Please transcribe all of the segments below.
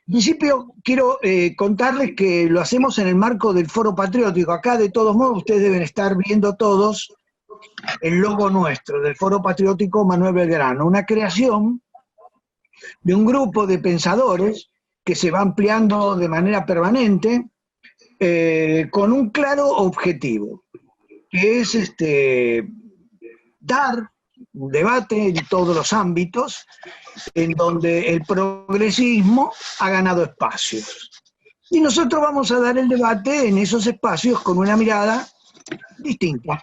En principio, quiero contarles que lo hacemos en el marco del Foro Patriótico. Acá, de todos modos, ustedes deben estar viendo todos el logo nuestro, del Foro Patriótico Manuel Belgrano, una creación de un grupo de pensadores que se va ampliando de manera permanente con un claro objetivo, que es dar un debate en todos los ámbitos en donde el progresismo ha ganado espacios. Y nosotros vamos a dar el debate en esos espacios con una mirada distinta,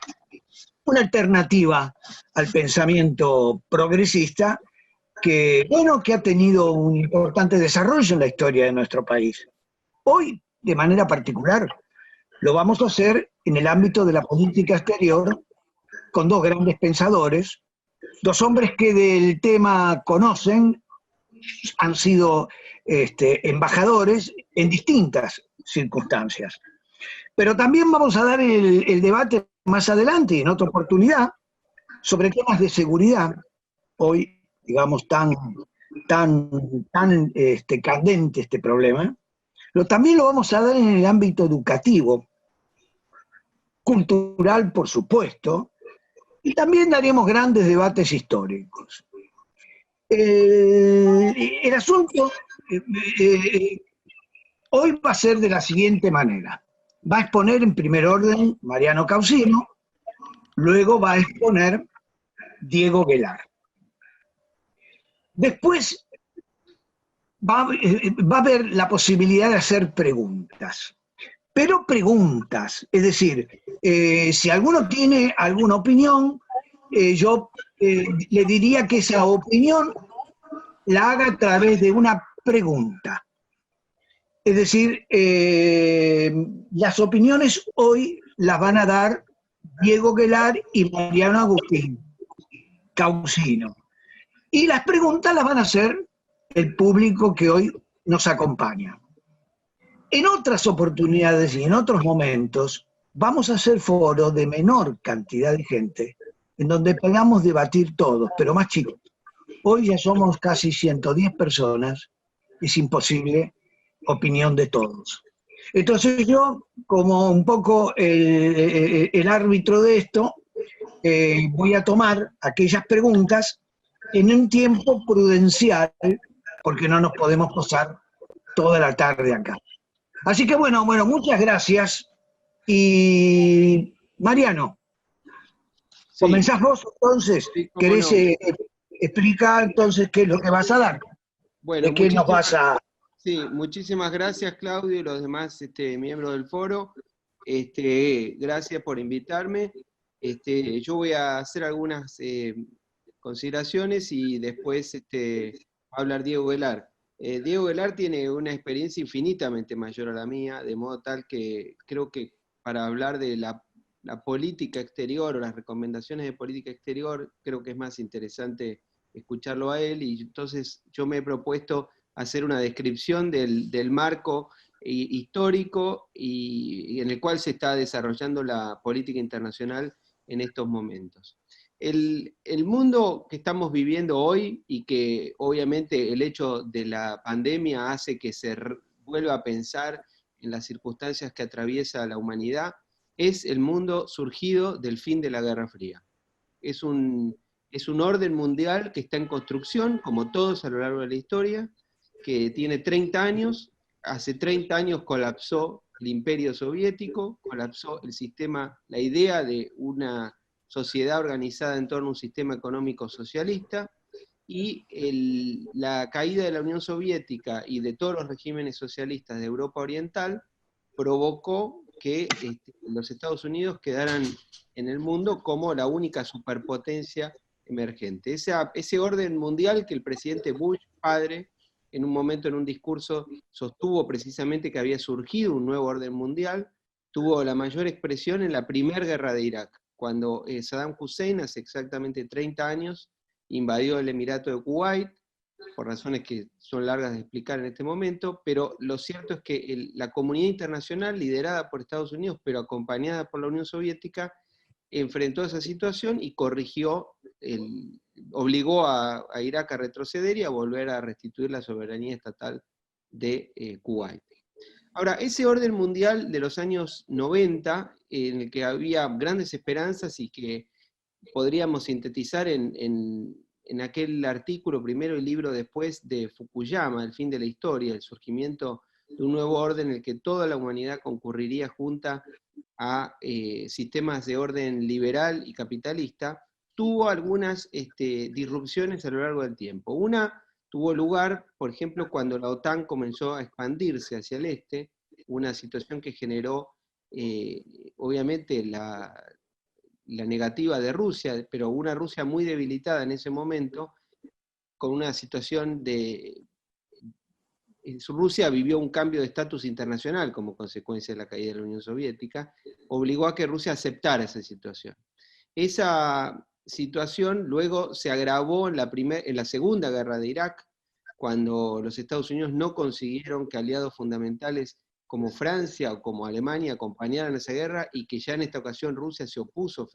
una alternativa al pensamiento progresista que, bueno, que ha tenido un importante desarrollo en la historia de nuestro país. Hoy, de manera particular, lo vamos a hacer en el ámbito de la política exterior con dos grandes pensadores, dos hombres que del tema conocen, han sido embajadores en distintas circunstancias. Pero también vamos a dar el debate más adelante, en otra oportunidad, sobre temas de seguridad, hoy, digamos, tan candente este problema. También lo vamos a dar en el ámbito educativo, cultural, por supuesto, y también daremos grandes debates históricos. El asunto hoy va a ser de la siguiente manera. Va a exponer en primer orden Mariano Causino, luego va a exponer Diego Guelar. Después va a haber la posibilidad de hacer preguntas, pero preguntas, es decir, si alguno tiene alguna opinión, yo le diría que esa opinión la haga a través de una pregunta. Es decir, las opiniones hoy las van a dar Diego Guelar y Mariano Agustín Causino. Y las preguntas las van a hacer el público que hoy nos acompaña. En otras oportunidades y en otros momentos vamos a hacer foros de menor cantidad de gente, en donde podamos debatir todos, pero más chicos. Hoy ya somos casi 110 personas, es imposible opinión de todos. Entonces yo, como un poco el árbitro de esto, voy a tomar aquellas preguntas en un tiempo prudencial, porque no nos podemos pasar toda la tarde acá. Así que bueno, muchas gracias. Y Mariano, Sí, comenzás vos entonces. sí, cómo ¿Querés no. explicar entonces qué es lo que vas a dar? Bueno, ¿De qué nos vas a...? sí, muchísimas gracias, Claudio, y los demás miembros del foro. Gracias por invitarme. Yo voy a hacer algunas consideraciones y después va a hablar Diego Velar. Diego Velar tiene una experiencia infinitamente mayor a la mía, de modo tal que creo que para hablar de la política exterior o las recomendaciones de política exterior, creo que es más interesante escucharlo a él, y entonces yo me he propuesto hacer una descripción del marco histórico y en el cual se está desarrollando la política internacional en estos momentos. El mundo que estamos viviendo hoy, y que obviamente el hecho de la pandemia hace que se vuelva a pensar en las circunstancias que atraviesa la humanidad, es el mundo surgido del fin de la Guerra Fría. Es un orden mundial que está en construcción, como todos a lo largo de la historia, que tiene 30 años. Hace 30 años colapsó el Imperio Soviético, colapsó el sistema, la idea de una sociedad organizada en torno a un sistema económico socialista, y la caída de la Unión Soviética y de todos los regímenes socialistas de Europa Oriental provocó que los Estados Unidos quedaran en el mundo como la única superpotencia emergente. Ese orden mundial que el presidente Bush, padre, en un momento en un discurso sostuvo precisamente que había surgido un nuevo orden mundial, tuvo la mayor expresión en la primera guerra de Irak, cuando Saddam Hussein, hace exactamente 30 años, invadió el Emirato de Kuwait, por razones que son largas de explicar en este momento, pero lo cierto es que la comunidad internacional, liderada por Estados Unidos, pero acompañada por la Unión Soviética, enfrentó esa situación y corrigió, obligó a Irak a retroceder y a volver a restituir la soberanía estatal de Kuwait. Ahora, ese orden mundial de los años 90, en el que había grandes esperanzas y que podríamos sintetizar en aquel artículo primero y libro después de Fukuyama, El fin de la historia, el surgimiento de un nuevo orden en el que toda la humanidad concurriría junta a sistemas de orden liberal y capitalista, tuvo algunas disrupciones a lo largo del tiempo. Una tuvo lugar, por ejemplo, cuando la OTAN comenzó a expandirse hacia el este, una situación que generó, obviamente, la negativa de Rusia, pero una Rusia muy debilitada en ese momento, con una situación de... Rusia vivió un cambio de estatus internacional como consecuencia de la caída de la Unión Soviética, obligó a que Rusia aceptara esa situación. Esa situación luego se agravó en la Segunda Guerra de Irak, cuando los Estados Unidos no consiguieron que aliados fundamentales como Francia o como Alemania acompañaran esa guerra, y que ya en esta ocasión Rusia se opuso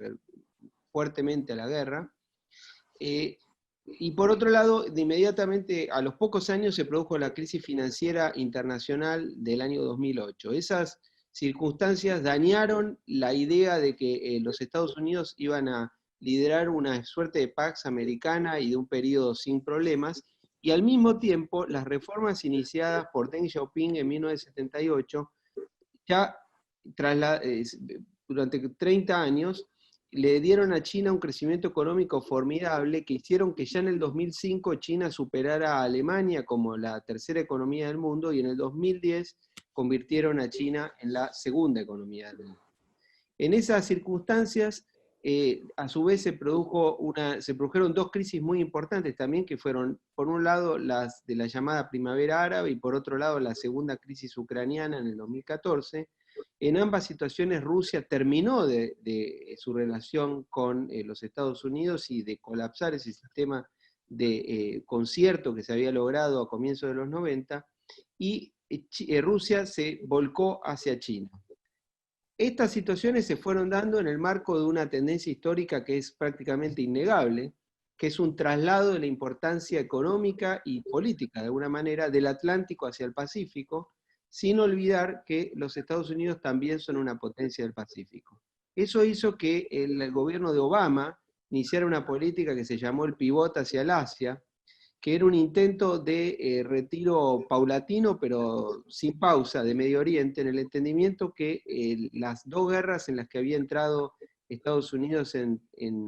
fuertemente a la guerra. Y por otro lado, de inmediatamente, a los pocos años, se produjo la crisis financiera internacional del año 2008. Esas circunstancias dañaron la idea de que los Estados Unidos iban a liderar una suerte de Pax Americana y de un periodo sin problemas, y al mismo tiempo las reformas iniciadas por Deng Xiaoping en 1978, ya durante 30 años, le dieron a China un crecimiento económico formidable que hicieron que ya en el 2005 China superara a Alemania como la tercera economía del mundo, y en el 2010 convirtieron a China en la segunda economía del mundo. En esas circunstancias, a su vez se produjeron dos crisis muy importantes también, que fueron, por un lado, las de la llamada Primavera Árabe, y por otro lado, la segunda crisis ucraniana en el 2014. En ambas situaciones Rusia terminó de su relación con los Estados Unidos y de colapsar ese sistema de concierto que se había logrado a comienzos de los 90, y Rusia se volcó hacia China. Estas situaciones se fueron dando en el marco de una tendencia histórica que es prácticamente innegable, que es un traslado de la importancia económica y política, de alguna manera, del Atlántico hacia el Pacífico, sin olvidar que los Estados Unidos también son una potencia del Pacífico. Eso hizo que el gobierno de Obama iniciara una política que se llamó el pivot hacia el Asia, que era un intento de retiro paulatino, pero sin pausa, de Medio Oriente, en el entendimiento que las dos guerras en las que había entrado Estados Unidos en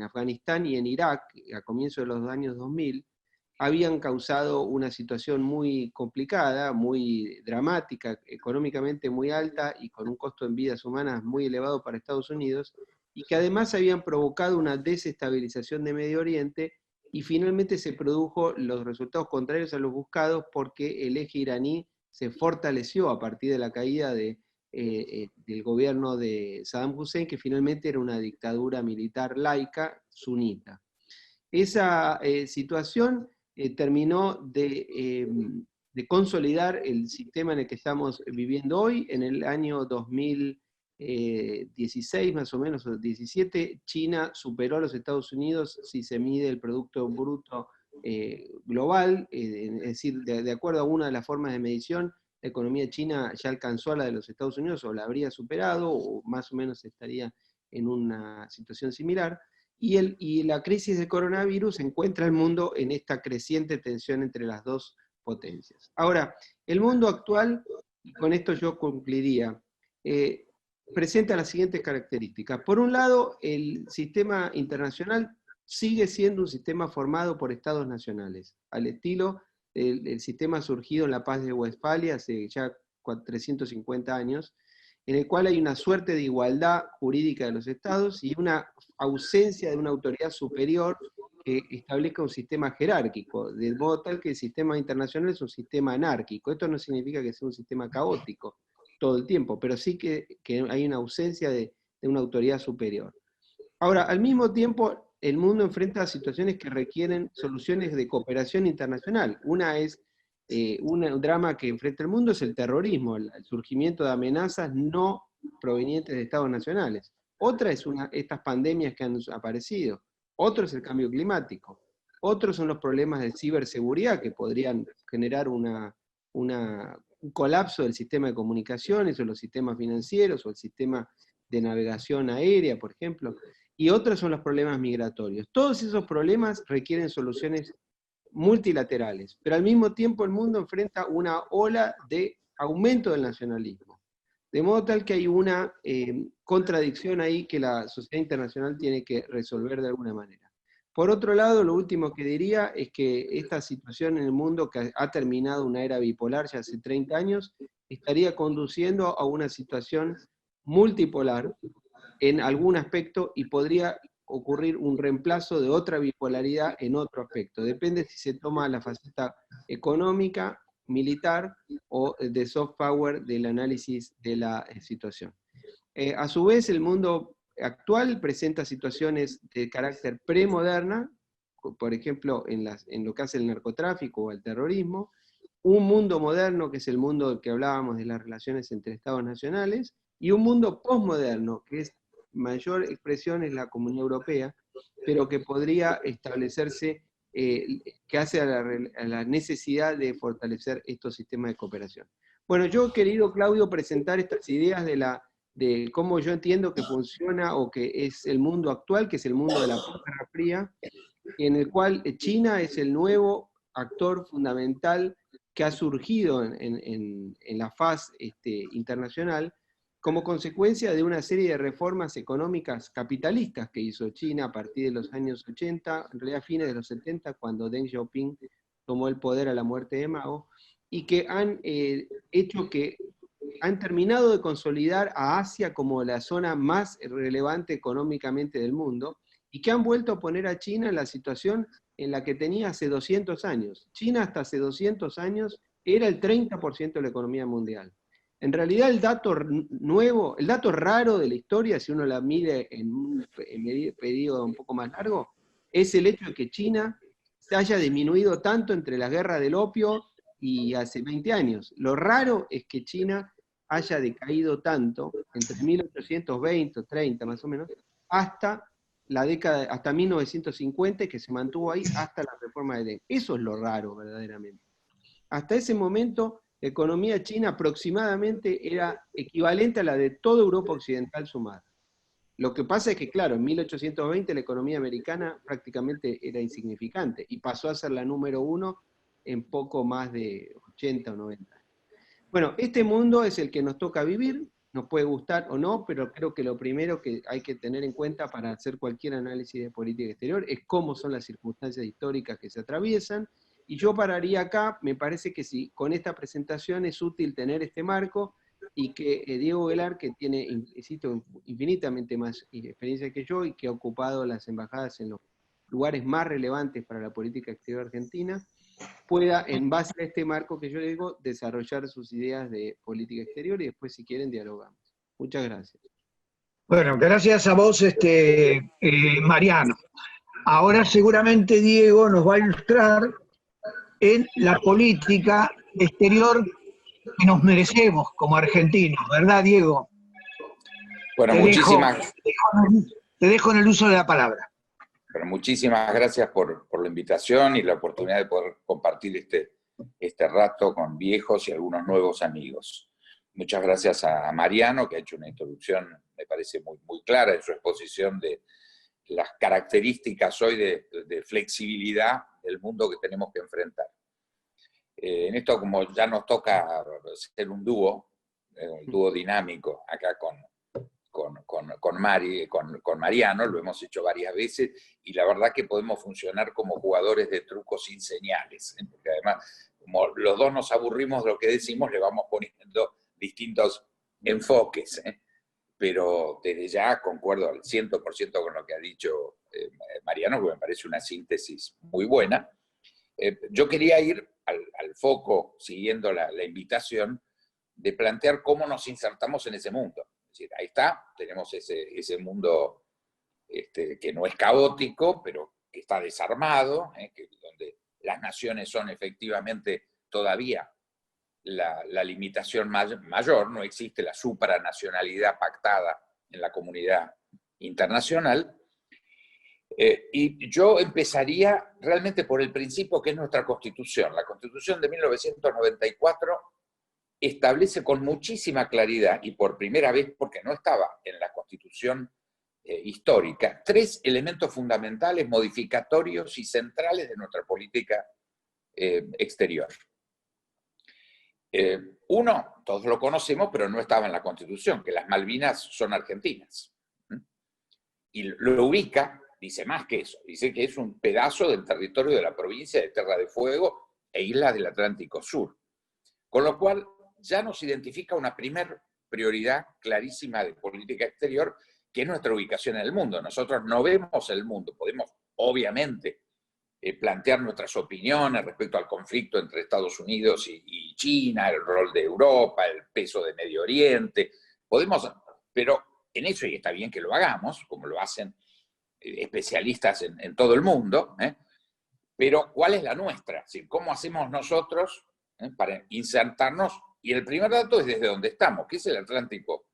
Afganistán y en Irak, a comienzos de los años 2000, habían causado una situación muy complicada, muy dramática, económicamente muy alta y con un costo en vidas humanas muy elevado para Estados Unidos, y que además habían provocado una desestabilización de Medio Oriente, y finalmente se produjo los resultados contrarios a los buscados, porque el eje iraní se fortaleció a partir de la caída del gobierno de Saddam Hussein, que finalmente era una dictadura militar laica sunita. Esa situación terminó de consolidar el sistema en el que estamos viviendo hoy. En el año 2016, más o menos, o 17, China superó a los Estados Unidos si se mide el Producto Bruto global, es decir, de acuerdo a una de las formas de medición, la economía china ya alcanzó a la de los Estados Unidos, o la habría superado, o más o menos estaría en una situación similar. Y la crisis del coronavirus encuentra al mundo en esta creciente tensión entre las dos potencias. Ahora, el mundo actual, y con esto yo concluiría, presenta las siguientes características. Por un lado, el sistema internacional sigue siendo un sistema formado por estados nacionales, al estilo del sistema surgido en la Paz de Westfalia hace ya 350 años, en el cual hay una suerte de igualdad jurídica de los estados y una ausencia de una autoridad superior que establezca un sistema jerárquico, de modo tal que el sistema internacional es un sistema anárquico. Esto no significa que sea un sistema caótico todo el tiempo, pero sí que hay una ausencia de una autoridad superior. Ahora, al mismo tiempo, el mundo enfrenta situaciones que requieren soluciones de cooperación internacional. Una es un drama que enfrenta el mundo, es el terrorismo, el surgimiento de amenazas no provenientes de estados nacionales. Otra es estas pandemias que han aparecido. Otro es el cambio climático. Otros son los problemas de ciberseguridad que podrían generar una un colapso del sistema de comunicaciones, o los sistemas financieros, o el sistema de navegación aérea, por ejemplo, y otros son los problemas migratorios. Todos esos problemas requieren soluciones multilaterales, pero al mismo tiempo el mundo enfrenta una ola de aumento del nacionalismo. De modo tal que hay una contradicción ahí que la sociedad internacional tiene que resolver de alguna manera. Por otro lado, lo último que diría es que esta situación en el mundo, que ha terminado una era bipolar ya hace 30 años, estaría conduciendo a una situación multipolar en algún aspecto, y podría ocurrir un reemplazo de otra bipolaridad en otro aspecto. Depende si se toma la faceta económica, militar, o de soft power del análisis de la situación. A su vez, el mundo actual presenta situaciones de carácter premoderna, por ejemplo, en lo que hace el narcotráfico o el terrorismo, un mundo moderno, que es el mundo del que hablábamos de las relaciones entre estados nacionales, y un mundo posmoderno, que es mayor expresión en la Comunidad Europea, pero que podría establecerse, que hace a la necesidad de fortalecer estos sistemas de cooperación. Bueno, yo, querido Claudio, presentar estas ideas de cómo yo entiendo que funciona, o que es el mundo actual, que es el mundo de la Guerra Fría, en el cual China es el nuevo actor fundamental que ha surgido en la faz internacional, como consecuencia de una serie de reformas económicas capitalistas que hizo China a partir de los años 80, en realidad fines de los 70, cuando Deng Xiaoping tomó el poder a la muerte de Mao, y que han hecho que han terminado de consolidar a Asia como la zona más relevante económicamente del mundo, y que han vuelto a poner a China en la situación en la que tenía hace 200 años. China hasta hace 200 años era el 30% de la economía mundial. En realidad el dato nuevo, el dato raro de la historia, si uno la mide en un periodo un poco más largo, es el hecho de que China se haya disminuido tanto entre la guerra del opio y hace 20 años. Lo raro es que China haya decaído tanto entre 1820, 30 más o menos, hasta la década, hasta 1950, que se mantuvo ahí hasta la reforma de Deng. Eso es lo raro, verdaderamente. Hasta ese momento, la economía china aproximadamente era equivalente a la de toda Europa Occidental sumada. Lo que pasa es que, claro, en 1820 la economía americana prácticamente era insignificante, y pasó a ser la número 1 en poco más de 80 o 90 años. Bueno, este mundo es el que nos toca vivir, nos puede gustar o no, pero creo que lo primero que hay que tener en cuenta para hacer cualquier análisis de política exterior es cómo son las circunstancias históricas que se atraviesan, y yo pararía acá. Me parece que sí, con esta presentación es útil tener este marco, y que Diego Velar, que tiene, insisto, infinitamente más experiencia que yo, y que ha ocupado las embajadas en los lugares más relevantes para la política exterior argentina, pueda, en base a este marco que yo digo, desarrollar sus ideas de política exterior, y después, si quieren, dialogamos. Muchas gracias. Bueno, gracias a vos, Mariano. Ahora seguramente Diego nos va a ilustrar en la política exterior que nos merecemos como argentinos, ¿verdad, Diego? Bueno, Te dejo en el uso de la palabra. Bueno, muchísimas gracias por la invitación y la oportunidad de poder compartir este rato con viejos y algunos nuevos amigos. Muchas gracias a Mariano, que ha hecho una introducción, me parece, muy clara en su exposición de las características hoy de flexibilidad del mundo que tenemos que enfrentar. En esto, como ya nos toca ser un dúo dinámico acá con Mariano, lo hemos hecho varias veces, y la verdad que podemos funcionar como jugadores de trucos sin señales, ¿eh? Porque además, como los dos nos aburrimos de lo que decimos, le vamos poniendo distintos enfoques, ¿eh? Pero desde ya concuerdo al 100% con lo que ha dicho Mariano, que me parece una síntesis muy buena. Yo quería ir al foco, siguiendo la invitación, de plantear cómo nos insertamos en ese mundo. Es decir, ahí está, tenemos ese mundo que no es caótico, pero que está desarmado, donde las naciones son efectivamente todavía la limitación mayor, no existe la supranacionalidad pactada en la comunidad internacional. Y yo empezaría realmente por el principio que es nuestra Constitución. La Constitución de 1994 establece con muchísima claridad, y por primera vez porque no estaba en la Constitución histórica, 3 elementos fundamentales, modificatorios y centrales de nuestra política exterior. Uno, todos lo conocemos, pero no estaba en la Constitución, que las Malvinas son argentinas. Y lo ubica, dice más que eso, dice que es un pedazo del territorio de la provincia de Tierra de Fuego e islas del Atlántico Sur. Con lo cual ya nos identifica una primer prioridad clarísima de política exterior, que es nuestra ubicación en el mundo. Nosotros no vemos el mundo, podemos obviamente plantear nuestras opiniones respecto al conflicto entre Estados Unidos y China, el rol de Europa, el peso de Medio Oriente, podemos, pero en eso, y está bien que lo hagamos, como lo hacen especialistas en todo el mundo, pero ¿cuál es la nuestra? ¿Sí? ¿Cómo hacemos nosotros para insertarnos? Y el primer dato es desde donde estamos, que es el Atlántico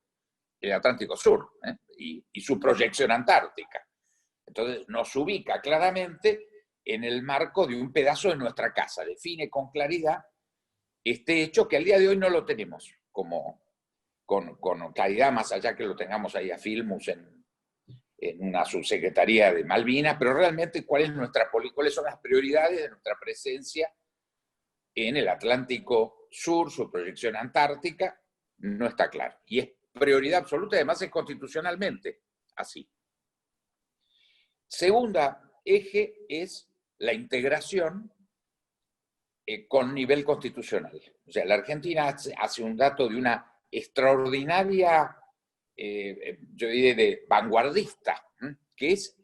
Sur, y su proyección antártica. Entonces nos ubica claramente en el marco de un pedazo de nuestra casa, define con claridad este hecho que al día de hoy no lo tenemos con claridad, más allá que lo tengamos ahí a Filmus en una subsecretaría de Malvinas, pero realmente cuáles son las prioridades de nuestra presencia en el Atlántico Sur, su proyección antártica, no está claro. Y es prioridad absoluta, además es constitucionalmente así. Segunda eje es la integración con nivel constitucional. O sea, la Argentina hace un dato de una extraordinaria, yo diría, de vanguardista, que es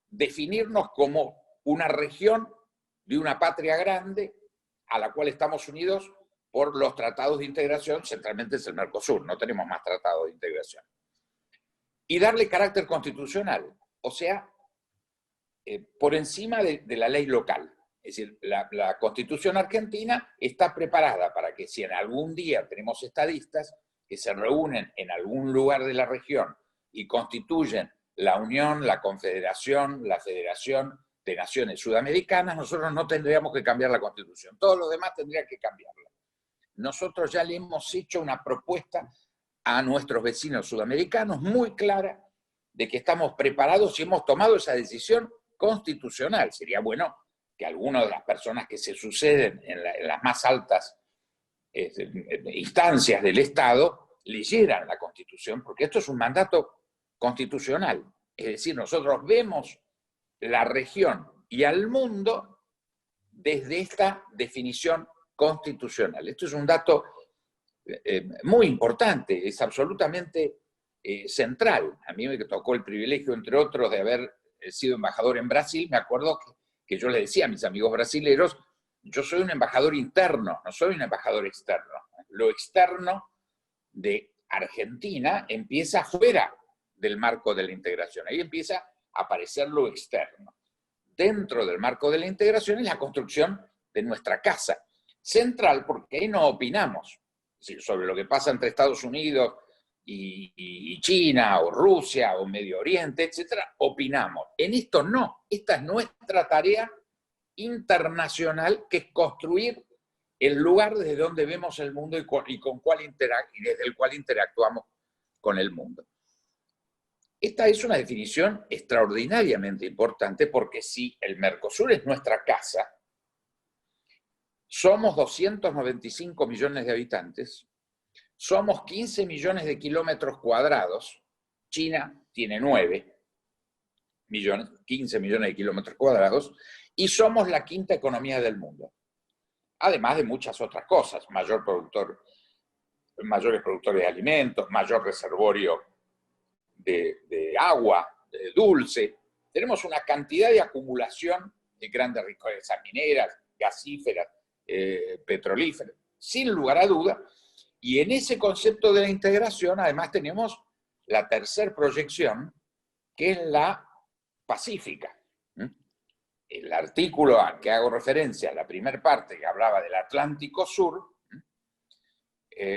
definirnos como una región de una patria grande a la cual estamos unidos por los tratados de integración, centralmente es el Mercosur, no tenemos más tratados de integración. Y darle carácter constitucional, o sea, por encima de la ley local. Es decir, la Constitución argentina está preparada para que si en algún día tenemos estadistas que se reúnen en algún lugar de la región y constituyen la Unión, la Confederación, la Federación de Naciones Sudamericanas, nosotros no tendríamos que cambiar la Constitución. Todos los demás tendrían que cambiarla. Nosotros ya le hemos hecho una propuesta a nuestros vecinos sudamericanos muy clara de que estamos preparados y hemos tomado esa decisión constitucional. Sería bueno que algunas de las personas que se suceden en las más altas instancias del Estado leyeran la Constitución, porque esto es un mandato constitucional. Es decir, nosotros vemos la región y al mundo desde esta definición constitucional. Esto es un dato muy importante, es absolutamente central. A mí me tocó el privilegio, entre otros, de haber sido embajador en Brasil. Me acuerdo que yo les decía a mis amigos brasileños, yo soy un embajador interno, no soy un embajador externo. Lo externo de Argentina empieza fuera del marco de la integración. Ahí empieza a aparecer lo externo. Dentro del marco de la integración es la construcción de nuestra casa. Central, porque ahí no opinamos sobre lo que pasa entre Estados Unidos y China, o Rusia, o Medio Oriente, etcétera, opinamos. En esto no. Esta es nuestra tarea internacional, que es construir el lugar desde donde vemos el mundo y desde el cual interactuamos con el mundo. Esta es una definición extraordinariamente importante, porque si el Mercosur es nuestra casa, somos 295 millones de habitantes, somos 15 millones de kilómetros cuadrados, China tiene 9 millones, 15 millones de kilómetros cuadrados, y somos la quinta economía del mundo. Además de muchas otras cosas, mayores productores de alimentos, mayor reservorio de agua, de dulce. Tenemos una cantidad de acumulación de grandes riquezas mineras, gasíferas, petrolíferas, sin lugar a duda. Y en ese concepto de la integración, además, tenemos la tercera proyección, que es la pacífica. El artículo al que hago referencia, la primera parte que hablaba del Atlántico Sur,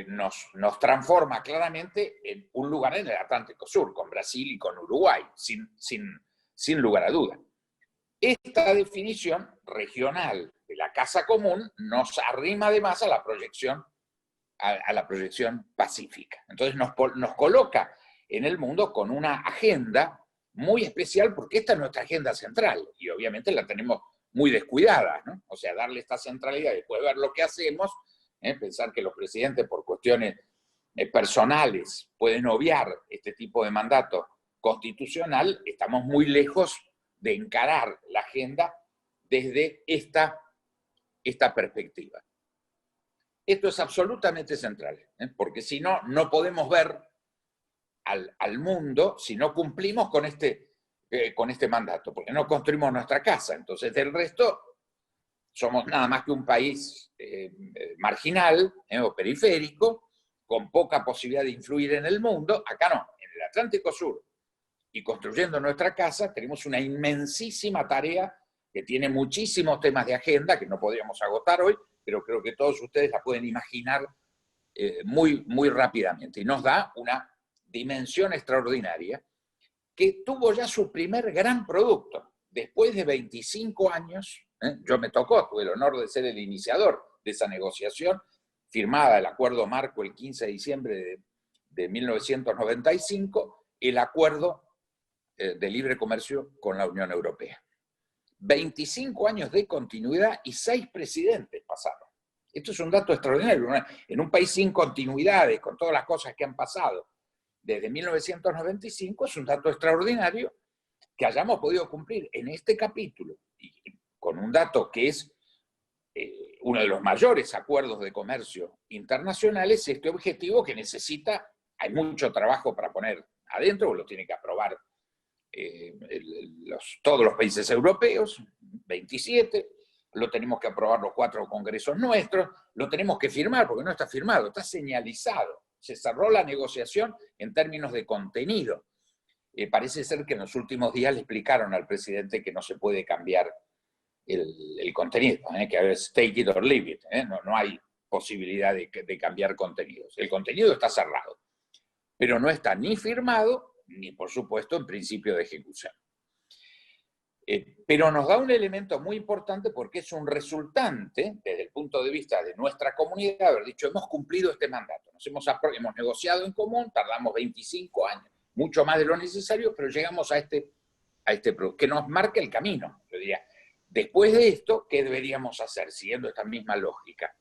nos transforma claramente en un lugar en el Atlántico Sur, con Brasil y con Uruguay, sin lugar a duda. esta definición regional de la casa común nos arrima además a la proyección pacífica. Entonces nos coloca en el mundo con una agenda muy especial, porque esta es nuestra agenda central, y obviamente la tenemos muy descuidada, ¿no? O sea, darle esta centralidad y después ver lo que hacemos, pensar que los presidentes por cuestiones personales pueden obviar este tipo de mandato constitucional, estamos muy lejos de encarar la agenda desde esta perspectiva. Esto es absolutamente central, porque si no, no podemos ver al mundo si no cumplimos con este mandato, porque no construimos nuestra casa. Entonces, del resto, somos nada más que un país marginal o periférico, con poca posibilidad de influir en el mundo. Acá no, en el Atlántico Sur, y construyendo nuestra casa, tenemos una inmensísima tarea que tiene muchísimos temas de agenda que no podríamos agotar hoy, pero creo que todos ustedes la pueden imaginar muy, muy rápidamente. Y nos da una dimensión extraordinaria que tuvo ya su primer gran producto. Después de 25 años, yo me tocó, tuve el honor de ser el iniciador de esa negociación, firmada el acuerdo marco el 15 de diciembre de 1995, el acuerdo de libre comercio con la Unión Europea. 25 años de continuidad y 6 presidentes pasaron. Esto es un dato extraordinario. En un país sin continuidades, con todas las cosas que han pasado desde 1995, es un dato extraordinario que hayamos podido cumplir en este capítulo, y con un dato que es uno de los mayores acuerdos de comercio internacionales, este objetivo que necesita, hay mucho trabajo para poner adentro, lo tiene que aprobar todos los países europeos, 27, lo tenemos que aprobar los 4 congresos nuestros, lo tenemos que firmar, porque no está firmado, está señalizado. Se cerró la negociación en términos de contenido. Parece ser que en los últimos días le explicaron al presidente que no se puede cambiar el contenido, que es take it or leave it, no hay posibilidad de cambiar contenidos. El contenido está cerrado, pero no está ni firmado, ni por supuesto en principio de ejecución. Pero nos da un elemento muy importante porque es un resultante, desde el punto de vista de nuestra comunidad, haber dicho, hemos cumplido este mandato, hemos negociado en común, tardamos 25 años, mucho más de lo necesario, pero llegamos a este producto, que nos marca el camino. Yo diría, después de esto, ¿qué deberíamos hacer? Siguiendo esta misma lógica.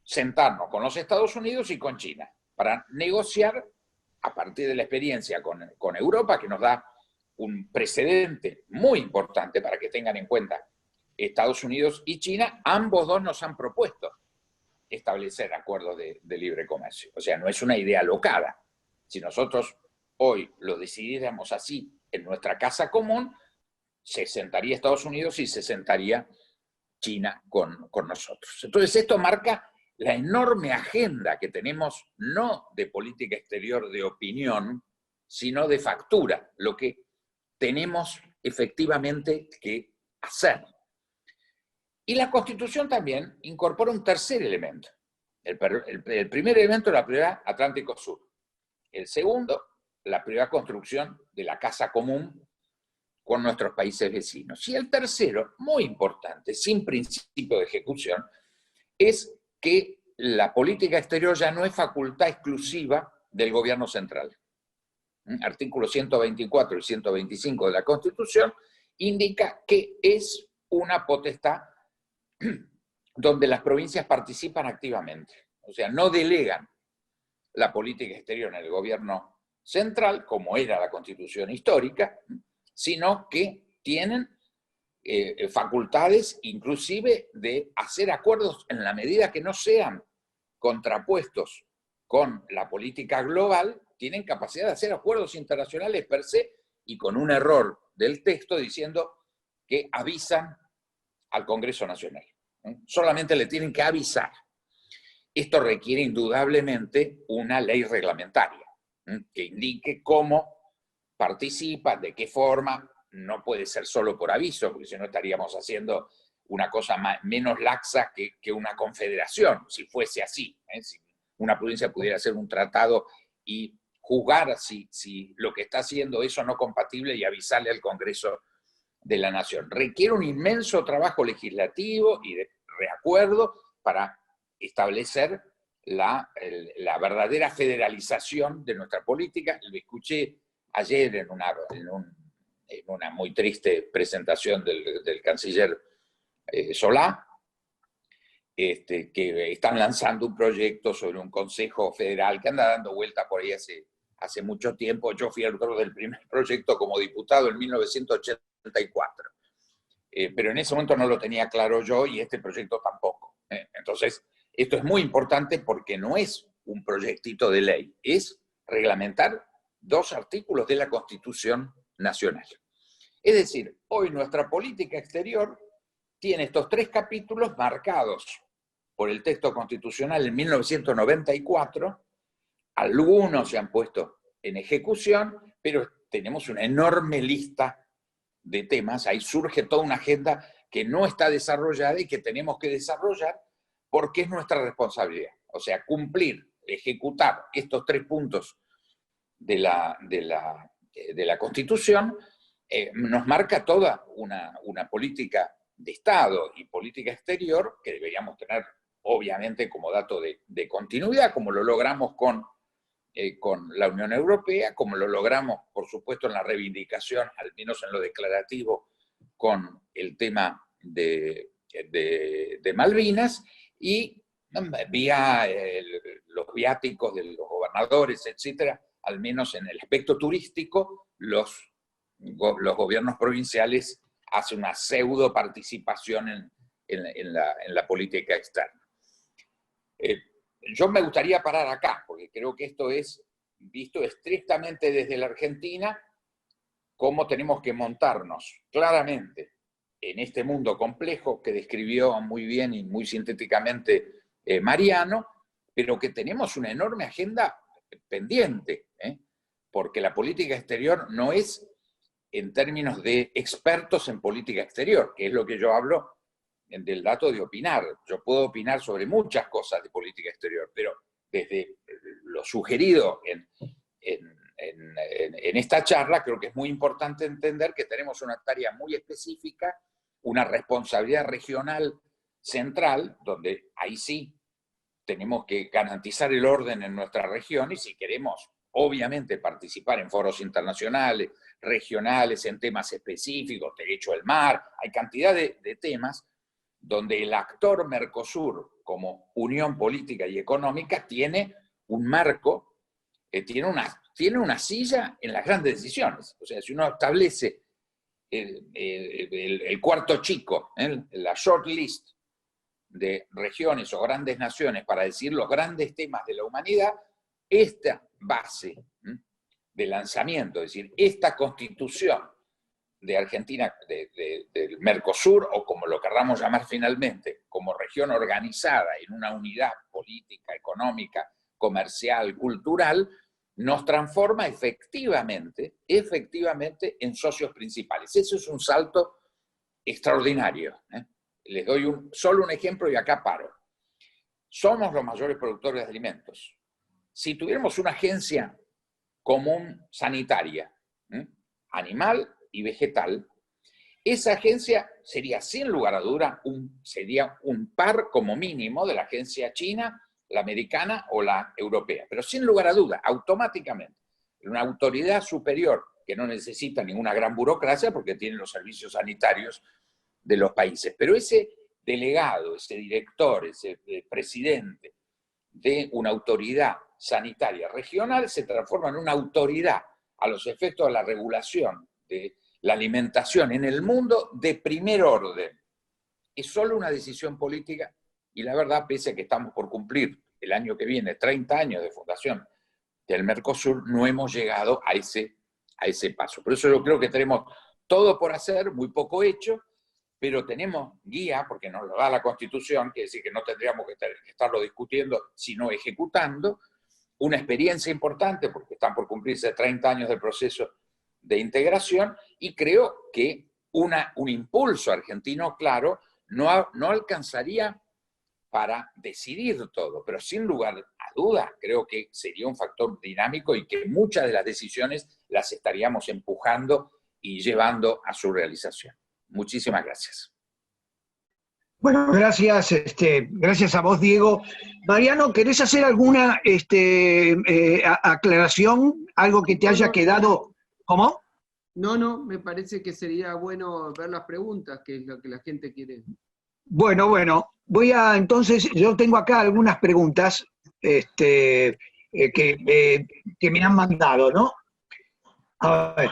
Sentarnos con los Estados Unidos y con China, para negociar a partir de la experiencia con Europa, que nos da un precedente muy importante para que tengan en cuenta Estados Unidos y China. Ambos dos nos han propuesto establecer acuerdos de libre comercio. O sea, no es una idea locada. Si nosotros hoy lo decidiéramos así en nuestra casa común, se sentaría Estados Unidos y se sentaría China con nosotros. Entonces esto marca la enorme agenda que tenemos, no de política exterior de opinión, sino de factura, lo que tenemos efectivamente que hacer. Y la Constitución también incorpora un tercer elemento. El primer elemento es la prioridad Atlántico Sur. El segundo, la prioridad construcción de la casa común con nuestros países vecinos. Y el tercero, muy importante, sin principio de ejecución, es que la política exterior ya no es facultad exclusiva del gobierno central. Artículos 124 y 125 de la Constitución indica que es una potestad donde las provincias participan activamente. O sea, no delegan la política exterior en el gobierno central, como era la Constitución histórica, sino que tienen facultades inclusive de hacer acuerdos en la medida que no sean contrapuestos con la política global, tienen capacidad de hacer acuerdos internacionales per se, y con un error del texto diciendo que avisan al Congreso Nacional. Solamente le tienen que avisar. Esto requiere indudablemente una ley reglamentaria que indique cómo participa, de qué forma. No puede ser solo por aviso, porque si no estaríamos haciendo una cosa menos laxa que una confederación, si fuese así. Si una provincia pudiera hacer un tratado y juzgar si lo que está haciendo eso no compatible y avisarle al Congreso de la nación. Requiere un inmenso trabajo legislativo y de reacuerdo para establecer la verdadera federalización de nuestra política. Lo escuché ayer en una muy triste presentación del canciller Solá, que están lanzando un proyecto sobre un Consejo Federal que anda dando vuelta por ahí hace mucho tiempo. Yo fui autor del primer proyecto como diputado en 1984, pero en ese momento no lo tenía claro yo y este proyecto tampoco. Entonces, esto es muy importante porque no es un proyectito de ley, es reglamentar 2 artículos de la Constitución Nacional. Es decir, hoy nuestra política exterior tiene estos 3 capítulos marcados por el texto constitucional en 1994, algunos se han puesto en ejecución, pero tenemos una enorme lista de temas, ahí surge toda una agenda que no está desarrollada y que tenemos que desarrollar porque es nuestra responsabilidad. O sea, cumplir, ejecutar estos 3 puntos de la Constitución nos marca toda una política de Estado y política exterior que deberíamos tener, obviamente, como dato de continuidad, como lo logramos con la Unión Europea, como lo logramos, por supuesto, en la reivindicación, al menos en lo declarativo, con el tema de Malvinas, y vía los viáticos de los gobernadores, etcétera, al menos en el aspecto turístico, los gobiernos provinciales hacen una pseudo participación en la política externa. Yo me gustaría parar acá, porque creo que esto es visto estrictamente desde la Argentina, cómo tenemos que montarnos claramente en este mundo complejo que describió muy bien y muy sintéticamente Mariano, pero que tenemos una enorme agenda pendiente, porque la política exterior no es en términos de expertos en política exterior, que es lo que yo hablo del dato de opinar. Yo puedo opinar sobre muchas cosas de política exterior, pero desde lo sugerido en esta charla, creo que es muy importante entender que tenemos una tarea muy específica, una responsabilidad regional central, donde ahí sí tenemos que garantizar el orden en nuestra región, y si queremos, obviamente, participar en foros internacionales, regionales, en temas específicos, derecho al mar, hay cantidad de temas donde el actor Mercosur, como unión política y económica, tiene un marco, tiene una silla en las grandes decisiones. O sea, si uno establece el cuarto chico, la short list de regiones o grandes naciones para decir los grandes temas de la humanidad, esta base de lanzamiento, es decir, esta constitución de Argentina, del Mercosur, o como lo querramos llamar finalmente, como región organizada en una unidad política, económica, comercial, cultural, nos transforma efectivamente en socios principales. Eso es un salto extraordinario. Les doy solo un ejemplo y acá paro. Somos los mayores productores de alimentos. Si tuviéramos una agencia común sanitaria, animal y vegetal, esa agencia sería, sin lugar a duda, sería un par como mínimo de la agencia china, la americana o la europea. Pero sin lugar a duda, automáticamente, una autoridad superior que no necesita ninguna gran burocracia porque tiene los servicios sanitarios de los países. Pero ese delegado, ese director, ese presidente de una autoridad sanitaria regional se transforma en una autoridad a los efectos de la regulación de la alimentación en el mundo de primer orden. Es solo una decisión política y la verdad, pese a que estamos por cumplir el año que viene 30 años de fundación del Mercosur, no hemos llegado a ese paso. Por eso yo creo que tenemos todo por hacer, muy poco hecho, pero tenemos guía, porque nos lo da la Constitución, que es decir, que no tendríamos que estarlo discutiendo, sino ejecutando, una experiencia importante, porque están por cumplirse 30 años del proceso de integración, y creo que un impulso argentino claro no alcanzaría para decidir todo, pero sin lugar a dudas creo que sería un factor dinámico y que muchas de las decisiones las estaríamos empujando y llevando a su realización. Muchísimas gracias. Bueno, gracias, gracias a vos, Diego. Mariano, ¿querés hacer alguna aclaración? ¿Algo que te haya quedado? ¿Cómo? No, me parece que sería bueno ver las preguntas, que es lo que la gente quiere. Bueno, entonces, yo tengo acá algunas preguntas que me han mandado, ¿no? A ver,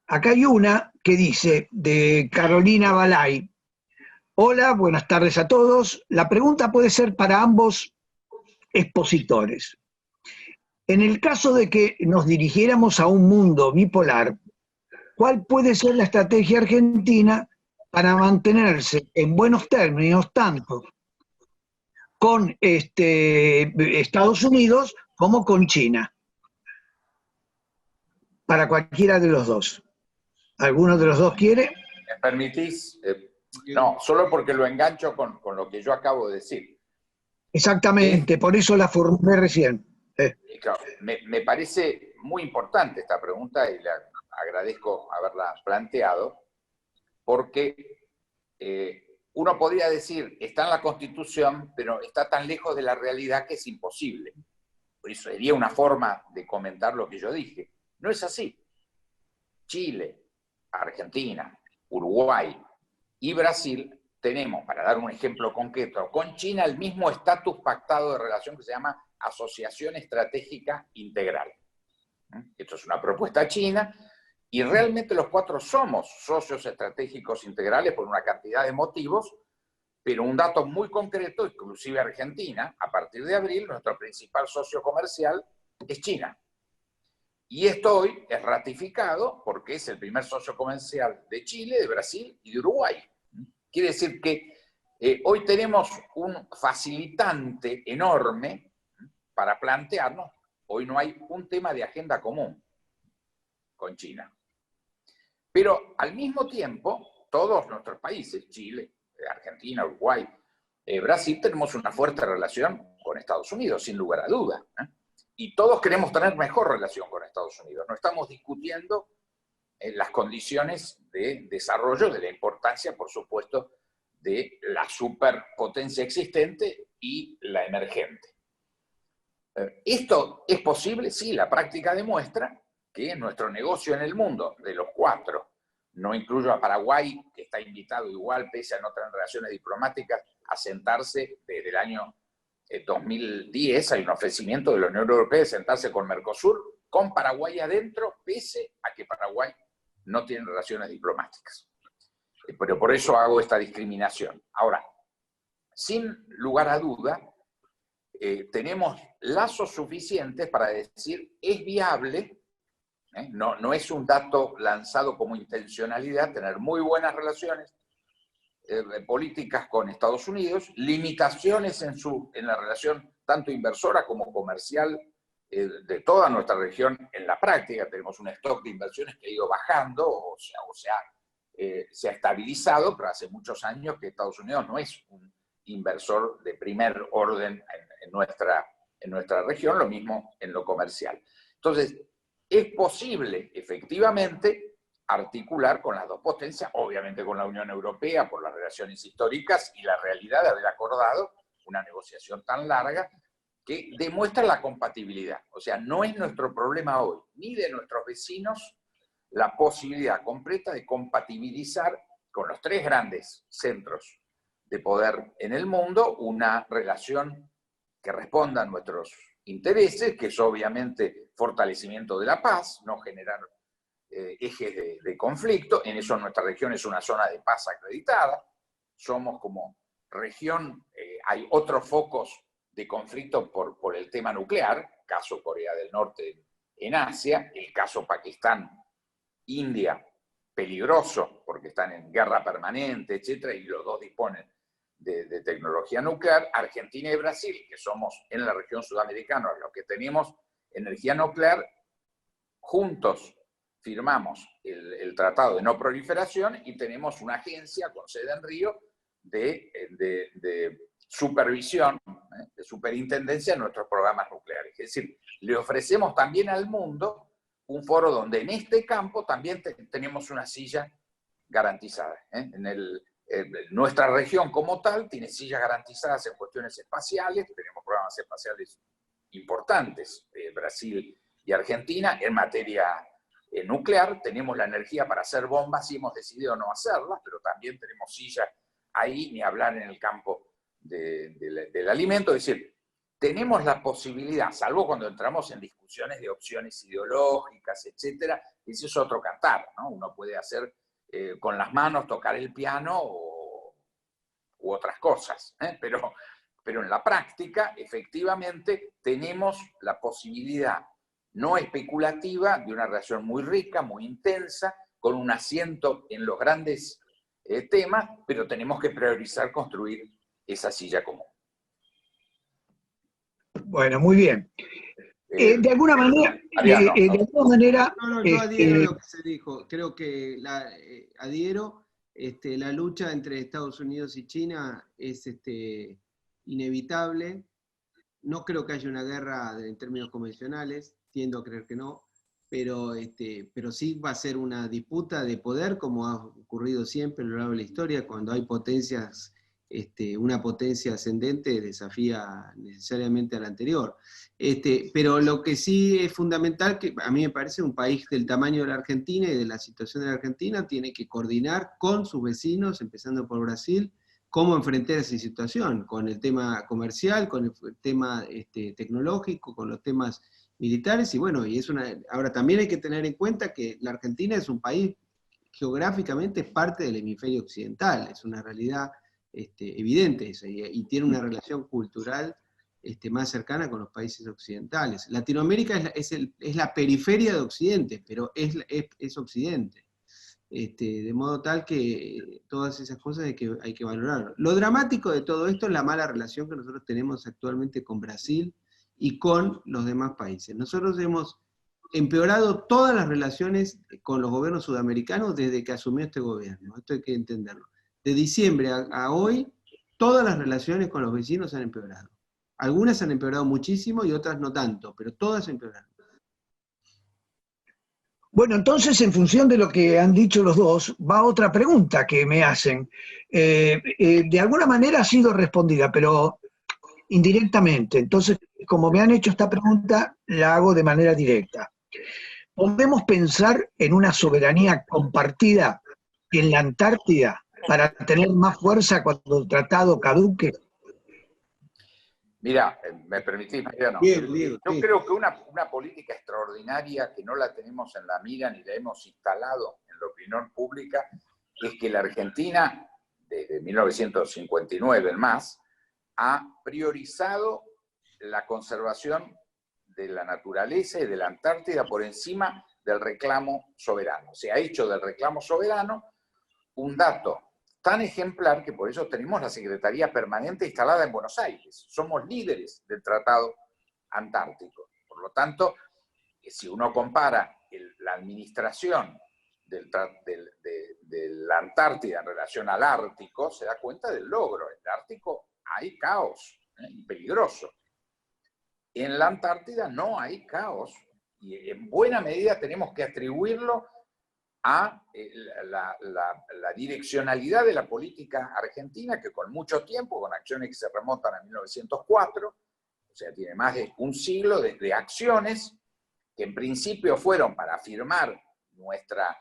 acá hay una que dice, de Carolina Balay: hola, buenas tardes a todos. La pregunta puede ser para ambos expositores. En el caso de que nos dirigiéramos a un mundo bipolar, ¿cuál puede ser la estrategia argentina para mantenerse en buenos términos tanto con Estados Unidos como con China? Para cualquiera de los dos. ¿Alguno de los dos quiere? ¿Me permitís? No, solo porque lo engancho con lo que yo acabo de decir. Exactamente, por eso la formulé recién. Claro, me parece muy importante esta pregunta y le agradezco haberla planteado, porque uno podría decir, está en la Constitución, pero está tan lejos de la realidad que es imposible. Por eso sería una forma de comentar lo que yo dije. No es así. Chile, Argentina, Uruguay y Brasil tenemos, para dar un ejemplo concreto, con China el mismo estatus pactado de relación que se llama Asociación Estratégica Integral. Esto es una propuesta china y realmente los cuatro somos socios estratégicos integrales por una cantidad de motivos, pero un dato muy concreto, inclusive Argentina, a partir de abril, nuestro principal socio comercial es China. Y esto hoy es ratificado porque es el primer socio comercial de Chile, de Brasil y de Uruguay. Quiere decir que hoy tenemos un facilitante enorme para plantearnos. Hoy no hay un tema de agenda común con China. Pero al mismo tiempo, todos nuestros países, Chile, Argentina, Uruguay, Brasil, tenemos una fuerte relación con Estados Unidos, sin lugar a duda. Y todos queremos tener mejor relación con Estados Unidos. No estamos discutiendo las condiciones de desarrollo, de la importancia, por supuesto, de la superpotencia existente y la emergente. ¿Esto es posible? Sí, la práctica demuestra que nuestro negocio en el mundo, de los cuatro, no incluyo a Paraguay, que está invitado igual, pese a no tener relaciones diplomáticas, a sentarse desde el año 2010, hay un ofrecimiento de la Unión Europea de sentarse con Mercosur, con Paraguay adentro, pese a que Paraguay no tiene relaciones diplomáticas. Pero por eso hago esta discriminación. Ahora, sin lugar a duda, tenemos lazos suficientes para decir, es viable, no es un dato lanzado como intencionalidad, tener muy buenas relaciones políticas con Estados Unidos, limitaciones en la relación tanto inversora como comercial de toda nuestra región en la práctica. Tenemos un stock de inversiones que ha ido bajando, o sea, se ha estabilizado, pero hace muchos años que Estados Unidos no es un inversor de primer orden en nuestra región, lo mismo en lo comercial. Entonces, es posible, efectivamente, articular con las dos potencias, obviamente con la Unión Europea por las relaciones históricas y la realidad de haber acordado una negociación tan larga que demuestra la compatibilidad. O sea, no es nuestro problema hoy, ni de nuestros vecinos, la posibilidad completa de compatibilizar con los tres grandes centros de poder en el mundo una relación que responda a nuestros intereses, que es obviamente fortalecimiento de la paz, no generar ejes de conflicto. En eso nuestra región es una zona de paz acreditada. Somos como región, hay otros focos de conflicto por el tema nuclear, caso Corea del Norte en Asia, el caso Pakistán, India, peligroso porque están en guerra permanente, etcétera, y los dos disponen de tecnología nuclear. Argentina y Brasil, que somos en la región sudamericana los que tenemos energía nuclear, juntos firmamos el Tratado de No Proliferación y tenemos una agencia con sede en Río de supervisión de superintendencia en nuestros programas nucleares. Es decir, le ofrecemos también al mundo un foro donde en este campo también tenemos una silla garantizada. Nuestra región como tal tiene sillas garantizadas en cuestiones espaciales, tenemos programas espaciales importantes, Brasil y Argentina, en materia nuclear, tenemos la energía para hacer bombas y hemos decidido no hacerlas, pero también tenemos sillas ahí, ni hablar en el campo del alimento. Es decir, tenemos la posibilidad, salvo cuando entramos en discusiones de opciones ideológicas, etcétera, ese es otro cantar, ¿no? Uno puede hacer con las manos, tocar el piano u otras cosas, pero en la práctica, efectivamente, tenemos la posibilidad no especulativa de una relación muy rica, muy intensa, con un asiento en los grandes temas, pero tenemos que priorizar construir esa silla común. Bueno, muy bien. De alguna manera, No, yo adhiero a lo que se dijo. Creo que adhiero. La lucha entre Estados Unidos y China es inevitable. No creo que haya una guerra en términos convencionales, tiendo a creer que no, pero sí va a ser una disputa de poder, como ha ocurrido siempre a lo largo de la historia, cuando hay potencias, una potencia ascendente desafía necesariamente a la anterior. Pero lo que sí es fundamental, que a mí me parece un país del tamaño de la Argentina y de la situación de la Argentina, tiene que coordinar con sus vecinos, empezando por Brasil, cómo enfrentar esa situación, con el tema comercial, con el tema tecnológico, con los temas militares, y bueno, ahora también hay que tener en cuenta que la Argentina es un país geográficamente parte del hemisferio occidental, es una realidad evidente esa, y tiene una relación cultural más cercana con los países occidentales. Latinoamérica es la periferia de Occidente, pero es Occidente. De modo tal que todas esas cosas hay que valorar. Lo dramático de todo esto es la mala relación que nosotros tenemos actualmente con Brasil y con los demás países. Nosotros hemos empeorado todas las relaciones con los gobiernos sudamericanos desde que asumió este gobierno. Esto hay que entenderlo. De diciembre a hoy, todas las relaciones con los vecinos han empeorado. Algunas han empeorado muchísimo y otras no tanto, pero todas han empeorado. Bueno, entonces, en función de lo que han dicho los dos, va otra pregunta que me hacen. De alguna manera ha sido respondida, pero indirectamente. Entonces, como me han hecho esta pregunta, la hago de manera directa. ¿Podemos pensar en una soberanía compartida en la Antártida para tener más fuerza cuando el tratado caduque? Mira, me permitís, Mariano. Yo creo que una política extraordinaria que no la tenemos en la mira ni la hemos instalado en la opinión pública es que la Argentina, desde 1959 en más, ha priorizado la conservación de la naturaleza y de la Antártida por encima del reclamo soberano. Se ha hecho del reclamo soberano un dato tan ejemplar que por eso tenemos la Secretaría Permanente instalada en Buenos Aires. Somos líderes del Tratado Antártico. Por lo tanto, si uno compara la administración de la Antártida en relación al Ártico, se da cuenta del logro. En el Ártico hay caos y peligroso. En la Antártida no hay caos y en buena medida tenemos que atribuirlo a la direccionalidad de la política argentina, que con mucho tiempo, con acciones que se remontan a 1904, o sea, tiene más de un siglo de acciones que en principio fueron para afirmar nuestra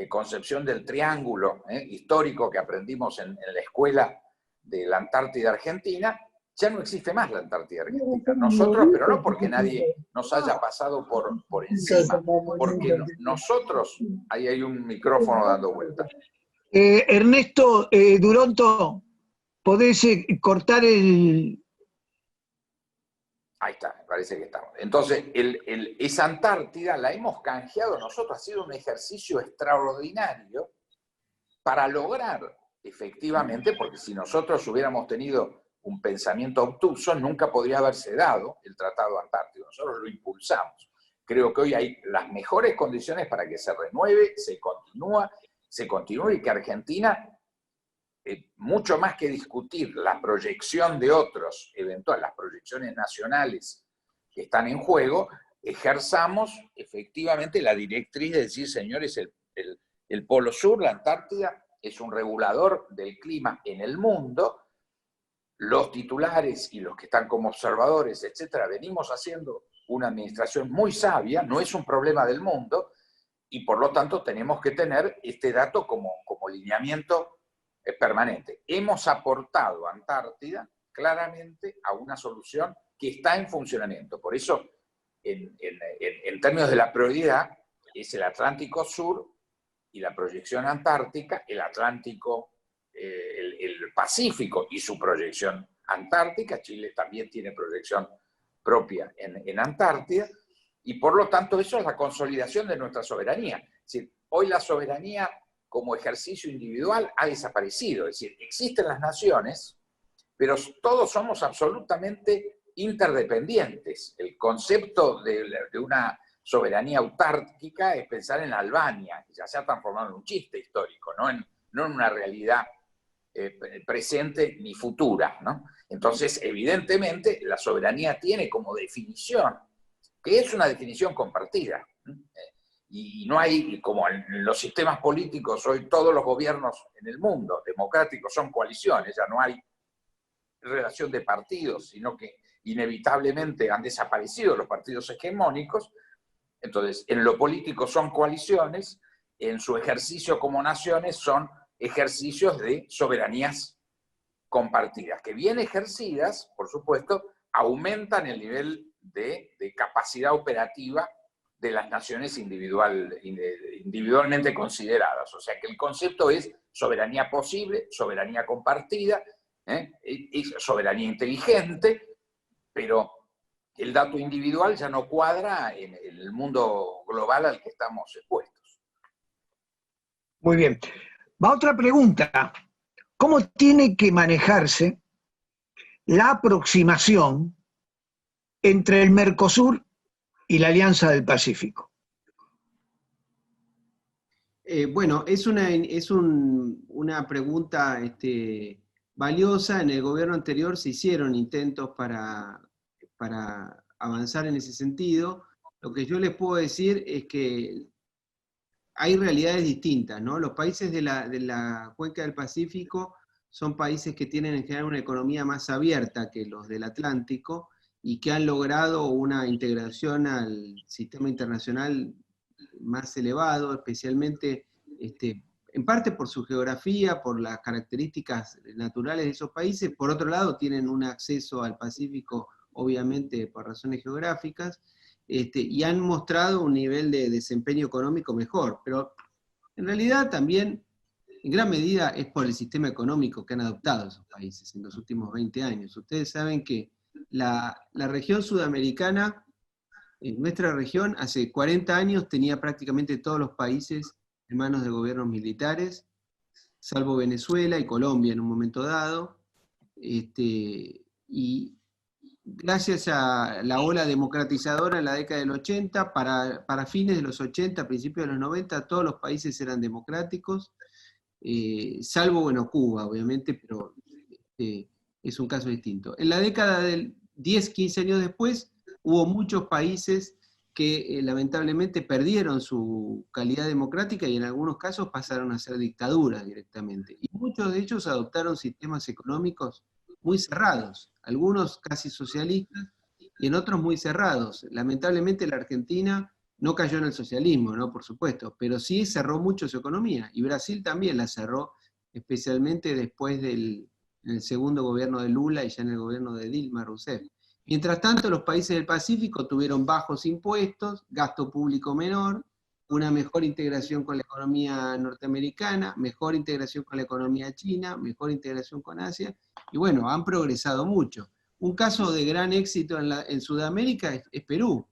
concepción del triángulo histórico que aprendimos en la escuela de la Antártida Argentina. Ya no existe más la Antártida Argentina. Nosotros, pero no porque nadie nos haya pasado por encima, porque nosotros, ahí hay un micrófono dando vueltas. Ernesto Duronto, ¿podés cortar el...? Ahí está, me parece que estamos. Entonces, esa Antártida la hemos canjeado nosotros, ha sido un ejercicio extraordinario para lograr, efectivamente, porque si nosotros hubiéramos tenido un pensamiento obtuso, nunca podría haberse dado el Tratado Antártico. Nosotros lo impulsamos. Creo que hoy hay las mejores condiciones para que se renueve, se continúe y que Argentina mucho más que discutir la proyección de otros, eventuales, las proyecciones nacionales que están en juego, ejerzamos efectivamente la directriz de decir, señores, el Polo Sur, la Antártida, es un regulador del clima en el mundo. Los titulares y los que están como observadores, etcétera, venimos haciendo una administración muy sabia, no es un problema del mundo, y por lo tanto tenemos que tener este dato como lineamiento permanente. Hemos aportado a Antártida claramente a una solución que está en funcionamiento. Por eso, en términos de la prioridad, es el Atlántico Sur y la proyección antártica, el Atlántico, el Pacífico y su proyección antártica. Chile también tiene proyección propia en Antártida, y por lo tanto eso es la consolidación de nuestra soberanía. Es decir, hoy la soberanía como ejercicio individual ha desaparecido. Es decir, existen las naciones, pero todos somos absolutamente interdependientes. El concepto de una soberanía autárquica es pensar en Albania, que ya se ha transformado en un chiste histórico, no en una realidad presente ni futura, ¿no? Entonces, evidentemente, la soberanía tiene como definición, que es una definición compartida, y no hay, como en los sistemas políticos, hoy todos los gobiernos en el mundo democráticos son coaliciones, ya no hay relación de partidos, sino que inevitablemente han desaparecido los partidos hegemónicos. Entonces, en lo político son coaliciones, en su ejercicio como naciones son ejercicios de soberanías compartidas, que bien ejercidas, por supuesto, aumentan el nivel de capacidad operativa de las naciones individualmente consideradas. O sea que el concepto es soberanía posible, soberanía compartida, soberanía inteligente, pero el dato individual ya no cuadra en el mundo global al que estamos expuestos. Muy bien. Va otra pregunta. ¿Cómo tiene que manejarse la aproximación entre el Mercosur y la Alianza del Pacífico? Bueno, es una pregunta valiosa. En el gobierno anterior se hicieron intentos para avanzar en ese sentido. Lo que yo les puedo decir es que hay realidades distintas, ¿no? Los países de la cuenca del Pacífico son países que tienen en general una economía más abierta que los del Atlántico y que han logrado una integración al sistema internacional más elevado, especialmente en parte por su geografía, por las características naturales de esos países. Por otro lado, tienen un acceso al Pacífico, obviamente por razones geográficas, y han mostrado un nivel de desempeño económico mejor, pero en realidad también, en gran medida, es por el sistema económico que han adoptado esos países en los últimos 20 años. Ustedes saben que la región sudamericana, en nuestra región, hace 40 años tenía prácticamente todos los países en manos de gobiernos militares, salvo Venezuela y Colombia en un momento dado, y gracias a la ola democratizadora en la década del 80, para fines de los 80, principios de los 90, todos los países eran democráticos, salvo, bueno, Cuba, obviamente, pero es un caso distinto. En la década del 10, 15 años después, hubo muchos países que lamentablemente perdieron su calidad democrática y en algunos casos pasaron a ser dictaduras directamente. Y muchos de ellos adoptaron sistemas económicos muy cerrados, algunos casi socialistas y en otros muy cerrados. Lamentablemente la Argentina no cayó en el socialismo, ¿no? Por supuesto, pero sí cerró mucho su economía, y Brasil también la cerró, especialmente después en el segundo gobierno de Lula y ya en el gobierno de Dilma Rousseff. Mientras tanto, los países del Pacífico tuvieron bajos impuestos, gasto público menor, una mejor integración con la economía norteamericana, mejor integración con la economía china, mejor integración con Asia, y bueno, han progresado mucho. Un caso de gran éxito en Sudamérica es Perú.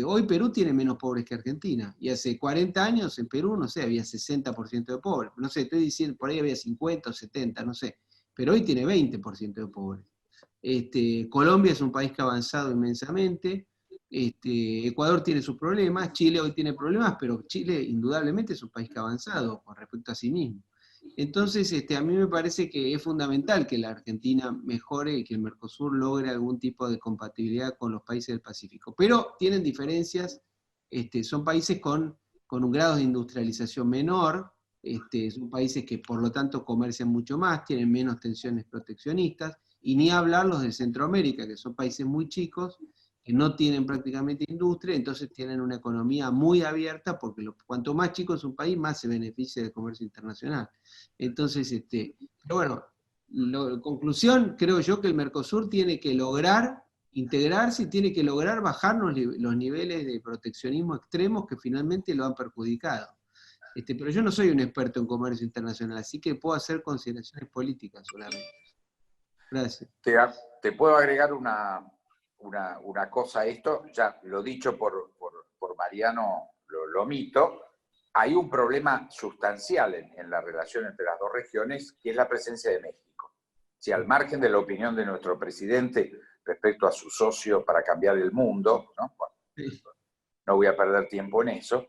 Hoy Perú tiene menos pobres que Argentina, y hace 40 años en Perú, no sé, había 60% de pobres, no sé, estoy diciendo, por ahí había 50 o 70, no sé, pero hoy tiene 20% de pobres. Colombia es un país que ha avanzado inmensamente, Ecuador tiene sus problemas, Chile hoy tiene problemas, pero Chile indudablemente es un país que ha avanzado con respecto a sí mismo. Entonces, a mí me parece que es fundamental que la Argentina mejore y que el Mercosur logre algún tipo de compatibilidad con los países del Pacífico. Pero tienen diferencias, son países con un grado de industrialización menor, son países que por lo tanto comercian mucho más, tienen menos tensiones proteccionistas, y ni hablar los de Centroamérica, que son países muy chicos, que no tienen prácticamente industria, entonces tienen una economía muy abierta, porque cuanto más chico es un país, más se beneficia del comercio internacional. Entonces, pero bueno, conclusión, creo yo que el Mercosur tiene que lograr integrarse y tiene que lograr bajar los niveles de proteccionismo extremos que finalmente lo han perjudicado. Pero yo no soy un experto en comercio internacional, así que puedo hacer consideraciones políticas solamente. Gracias. Te puedo agregar una cosa a esto, ya lo dicho por Mariano, lo omito. Hay un problema sustancial en la relación entre las dos regiones, que es la presencia de México. Si al margen de la opinión de nuestro presidente respecto a su socio para cambiar el mundo, ¿no? Bueno, no voy a perder tiempo en eso,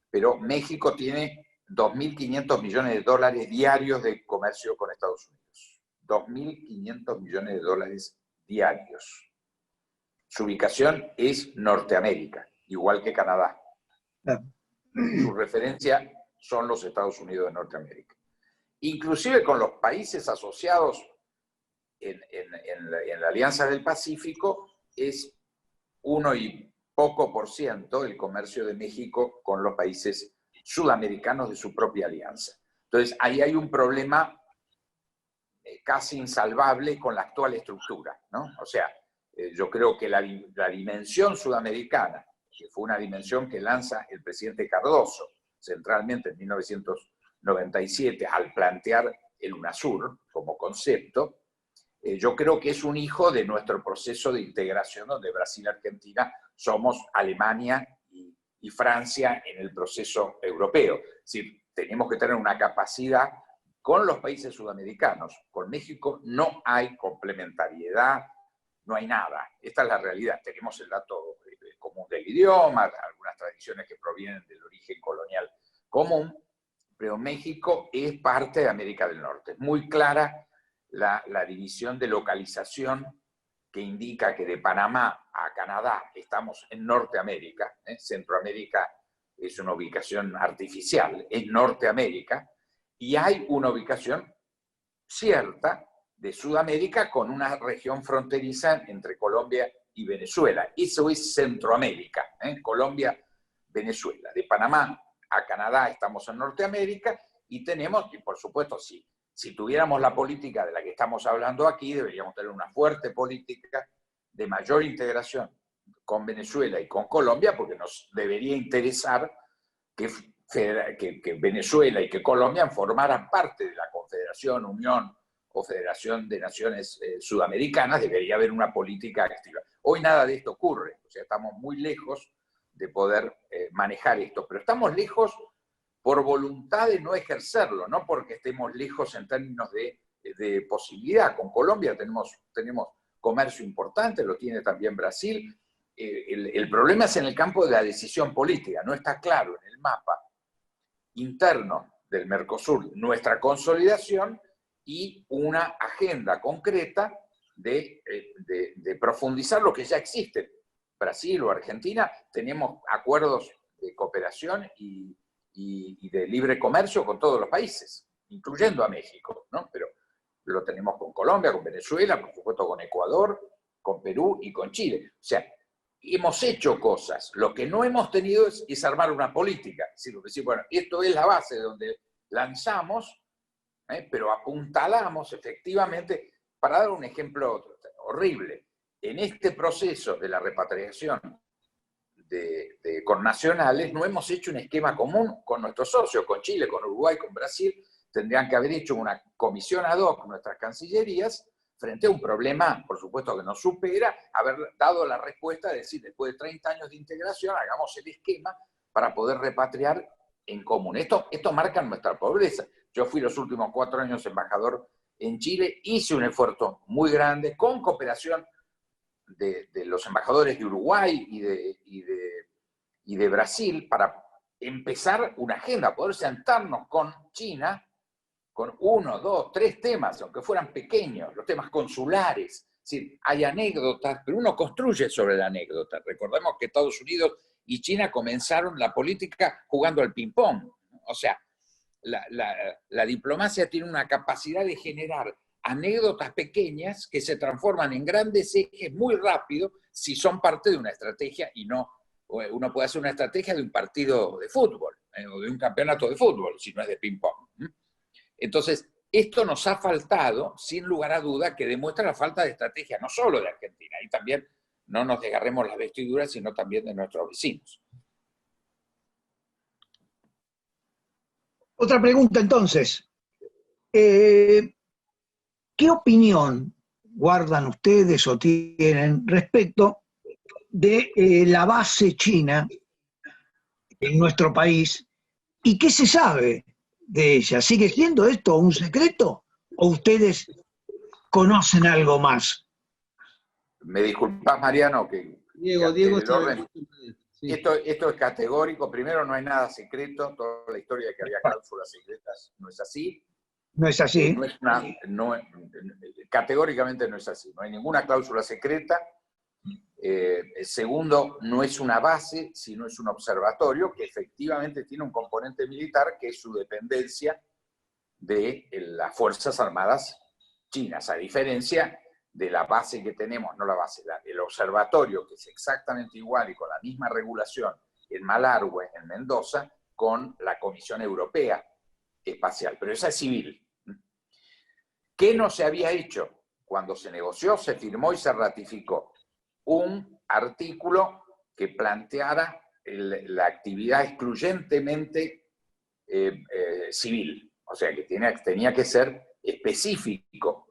pero México tiene 2.500 millones de dólares diarios de comercio con Estados Unidos. 2.500 millones de dólares diarios. Su ubicación es Norteamérica, igual que Canadá. Su referencia son los Estados Unidos de Norteamérica. Inclusive con los países asociados en la Alianza del Pacífico, es 1 y poco % el comercio de México con los países sudamericanos de su propia alianza. Entonces, ahí hay un problema casi insalvable con la actual estructura, ¿no? O sea, yo creo que la dimensión sudamericana, que fue una dimensión que lanza el presidente Cardoso centralmente en 1997 al plantear el UNASUR como concepto, yo creo que es un hijo de nuestro proceso de integración, donde Brasil y Argentina somos Alemania y Francia en el proceso europeo. Es decir, tenemos que tener una capacidad con los países sudamericanos. Con México no hay complementariedad, no hay nada. Esta es la realidad. Tenemos el dato común del idioma, algunas tradiciones que provienen del origen colonial común, pero México es parte de América del Norte. Es muy clara la división de localización que indica que de Panamá a Canadá estamos en Norteamérica. Centroamérica es una ubicación artificial, es Norteamérica, y hay una ubicación cierta de Sudamérica con una región fronteriza entre Colombia y Venezuela. Eso es Centroamérica, Colombia, Venezuela. De Panamá a Canadá estamos en Norteamérica y tenemos, y por supuesto, si tuviéramos la política de la que estamos hablando aquí, deberíamos tener una fuerte política de mayor integración con Venezuela y con Colombia, porque nos debería interesar que Venezuela y que Colombia formaran parte de la Confederación, Unión o Federación de Naciones Sudamericanas. Debería haber una política activa. Hoy nada de esto ocurre, o sea, estamos muy lejos de poder manejar esto, pero estamos lejos por voluntad de no ejercerlo, no porque estemos lejos en términos de posibilidad. Con Colombia tenemos comercio importante, lo tiene también Brasil. El problema es en el campo de la decisión política. No está claro en el mapa interno del Mercosur nuestra consolidación y una agenda concreta de profundizar lo que ya existe. Brasil o Argentina tenemos acuerdos de cooperación y de libre comercio con todos los países, incluyendo a México, ¿no? Pero lo tenemos con Colombia, con Venezuela, por supuesto con Ecuador, con Perú y con Chile. O sea, hemos hecho cosas. Lo que no hemos tenido es armar una política. Es decir, bueno, esto es la base de donde lanzamos, pero apuntalamos efectivamente. Para dar un ejemplo horrible, en este proceso de la repatriación de connacionales, no hemos hecho un esquema común con nuestros socios, con Chile, con Uruguay, con Brasil. Tendrían que haber hecho una comisión ad hoc con nuestras cancillerías frente a un problema, por supuesto, que nos supera, haber dado la respuesta de decir, después de 30 años de integración, hagamos el esquema para poder repatriar en común. Esto marca nuestra pobreza. Yo fui los últimos 4 años embajador en Chile, hice un esfuerzo muy grande con cooperación de los embajadores de Uruguay y de Brasil para empezar una agenda, poder sentarnos con China con 1, 2, 3 temas, aunque fueran pequeños, los temas consulares. Es decir, hay anécdotas, pero uno construye sobre la anécdota. Recordemos que Estados Unidos y China comenzaron la política jugando al ping-pong. O sea, la diplomacia tiene una capacidad de generar anécdotas pequeñas que se transforman en grandes ejes muy rápido si son parte de una estrategia y no, uno puede hacer una estrategia de un partido de fútbol o de un campeonato de fútbol, si no es de ping-pong. Entonces, esto nos ha faltado, sin lugar a duda, que demuestra la falta de estrategia, no solo de Argentina, y también no nos desgarremos las vestiduras, sino también de nuestros vecinos. Otra pregunta entonces. ¿Qué opinión guardan ustedes o tienen respecto de la base china en nuestro país y qué se sabe de ella? ¿Sigue siendo esto un secreto o ustedes conocen algo más? Me disculpas, Mariano, que Diego orden. Sí. Esto es categórico. Primero, no hay nada secreto. Toda la historia de que había cláusulas secretas no es así. No es así. Categóricamente no es así. No hay ninguna cláusula secreta. Segundo, no es una base, sino es un observatorio que efectivamente tiene un componente militar, que es su dependencia de las Fuerzas Armadas chinas, a diferencia de la base que tenemos, no la base, el observatorio, que es exactamente igual y con la misma regulación en Malargüe, en Mendoza, con la Comisión Europea Espacial, pero esa es civil. ¿Qué no se había hecho? Cuando se negoció, se firmó y se ratificó un artículo que planteara la actividad excluyentemente civil, o sea que tenía que ser específico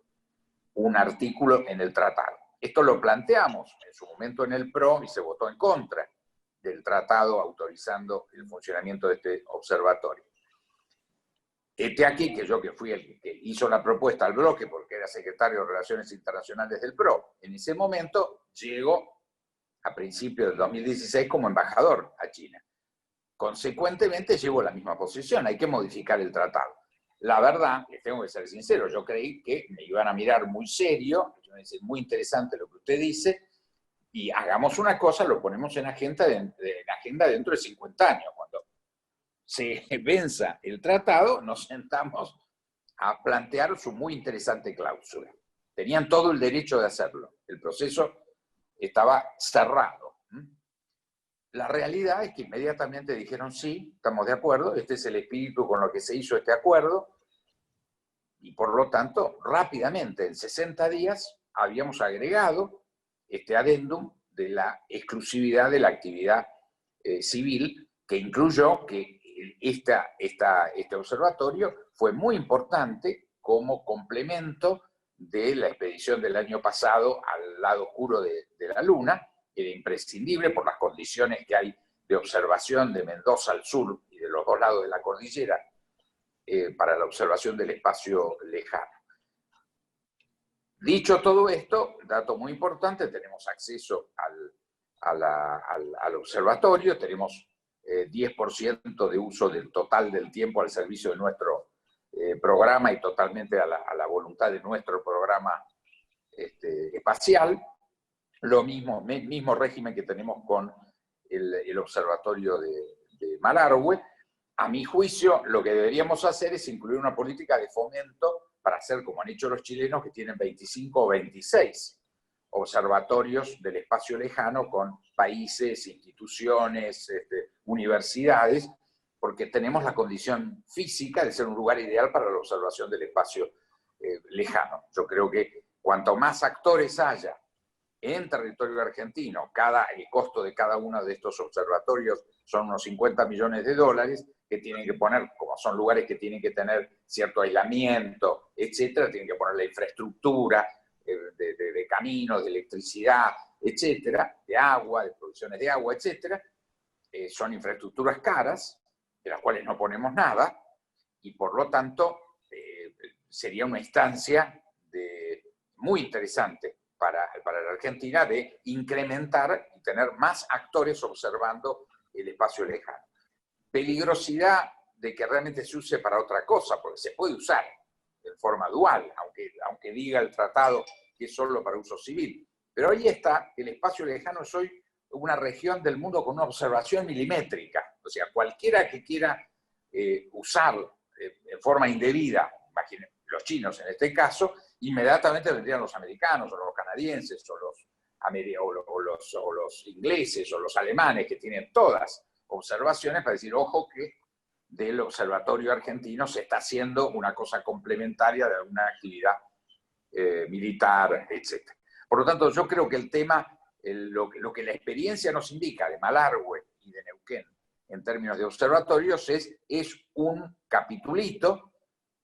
un artículo en el tratado. Esto lo planteamos en su momento en el PRO y se votó en contra del tratado autorizando el funcionamiento de este observatorio. Aquí que yo que fui el que hizo la propuesta al bloque porque era secretario de Relaciones Internacionales del PRO, en ese momento llego a principios del 2016 como embajador a China. Consecuentemente llevo la misma posición, hay que modificar el tratado. La verdad, les tengo que ser sincero, yo creí que me iban a mirar muy serio, es muy interesante lo que usted dice, y hagamos una cosa, lo ponemos en agenda dentro de 50 años. Cuando se venza el tratado, nos sentamos a plantear su muy interesante cláusula. Tenían todo el derecho de hacerlo, el proceso estaba cerrado. La realidad es que inmediatamente dijeron sí, estamos de acuerdo, este es el espíritu con lo que se hizo este acuerdo, y por lo tanto, rápidamente, en 60 días, habíamos agregado este adendum de la exclusividad de la actividad civil, que incluyó que este observatorio fue muy importante como complemento de la expedición del año pasado al lado oscuro de la Luna. Era imprescindible por las condiciones que hay de observación de Mendoza al sur y de los dos lados de la cordillera para la observación del espacio lejano. Dicho todo esto, dato muy importante, tenemos acceso al observatorio, tenemos 10% de uso del total del tiempo al servicio de nuestro programa y totalmente a la voluntad de nuestro programa espacial. Lo mismo régimen que tenemos con el observatorio de Malargüe. A mi juicio, lo que deberíamos hacer es incluir una política de fomento para hacer como han hecho los chilenos, que tienen 25 o 26 observatorios del espacio lejano con países, instituciones, universidades, porque tenemos la condición física de ser un lugar ideal para la observación del espacio lejano. Yo creo que cuanto más actores haya en territorio argentino, el costo de cada uno de estos observatorios son unos 50 millones de dólares, que tienen que poner, como son lugares que tienen que tener cierto aislamiento, etcétera, tienen que poner la infraestructura de caminos, de electricidad, etcétera, de agua, de provisiones de agua, etcétera. Son infraestructuras caras, de las cuales no ponemos nada, y por lo tanto sería una instancia muy interesante para la Argentina de incrementar y tener más actores observando el espacio lejano. Peligrosidad de que realmente se use para otra cosa, porque se puede usar de forma dual, aunque diga el tratado que es solo para uso civil. Pero ahí está, el espacio lejano es hoy una región del mundo con una observación milimétrica. O sea, cualquiera que quiera usar en forma indebida, imaginen, los chinos en este caso, inmediatamente vendrían los americanos o los canadienses o los ingleses o los alemanes, que tienen todas observaciones para decir, ojo que del observatorio argentino se está haciendo una cosa complementaria de alguna actividad militar, etc. Por lo tanto, yo creo que el tema, lo que la experiencia nos indica de Malargüe y de Neuquén en términos de observatorios es un capitulito.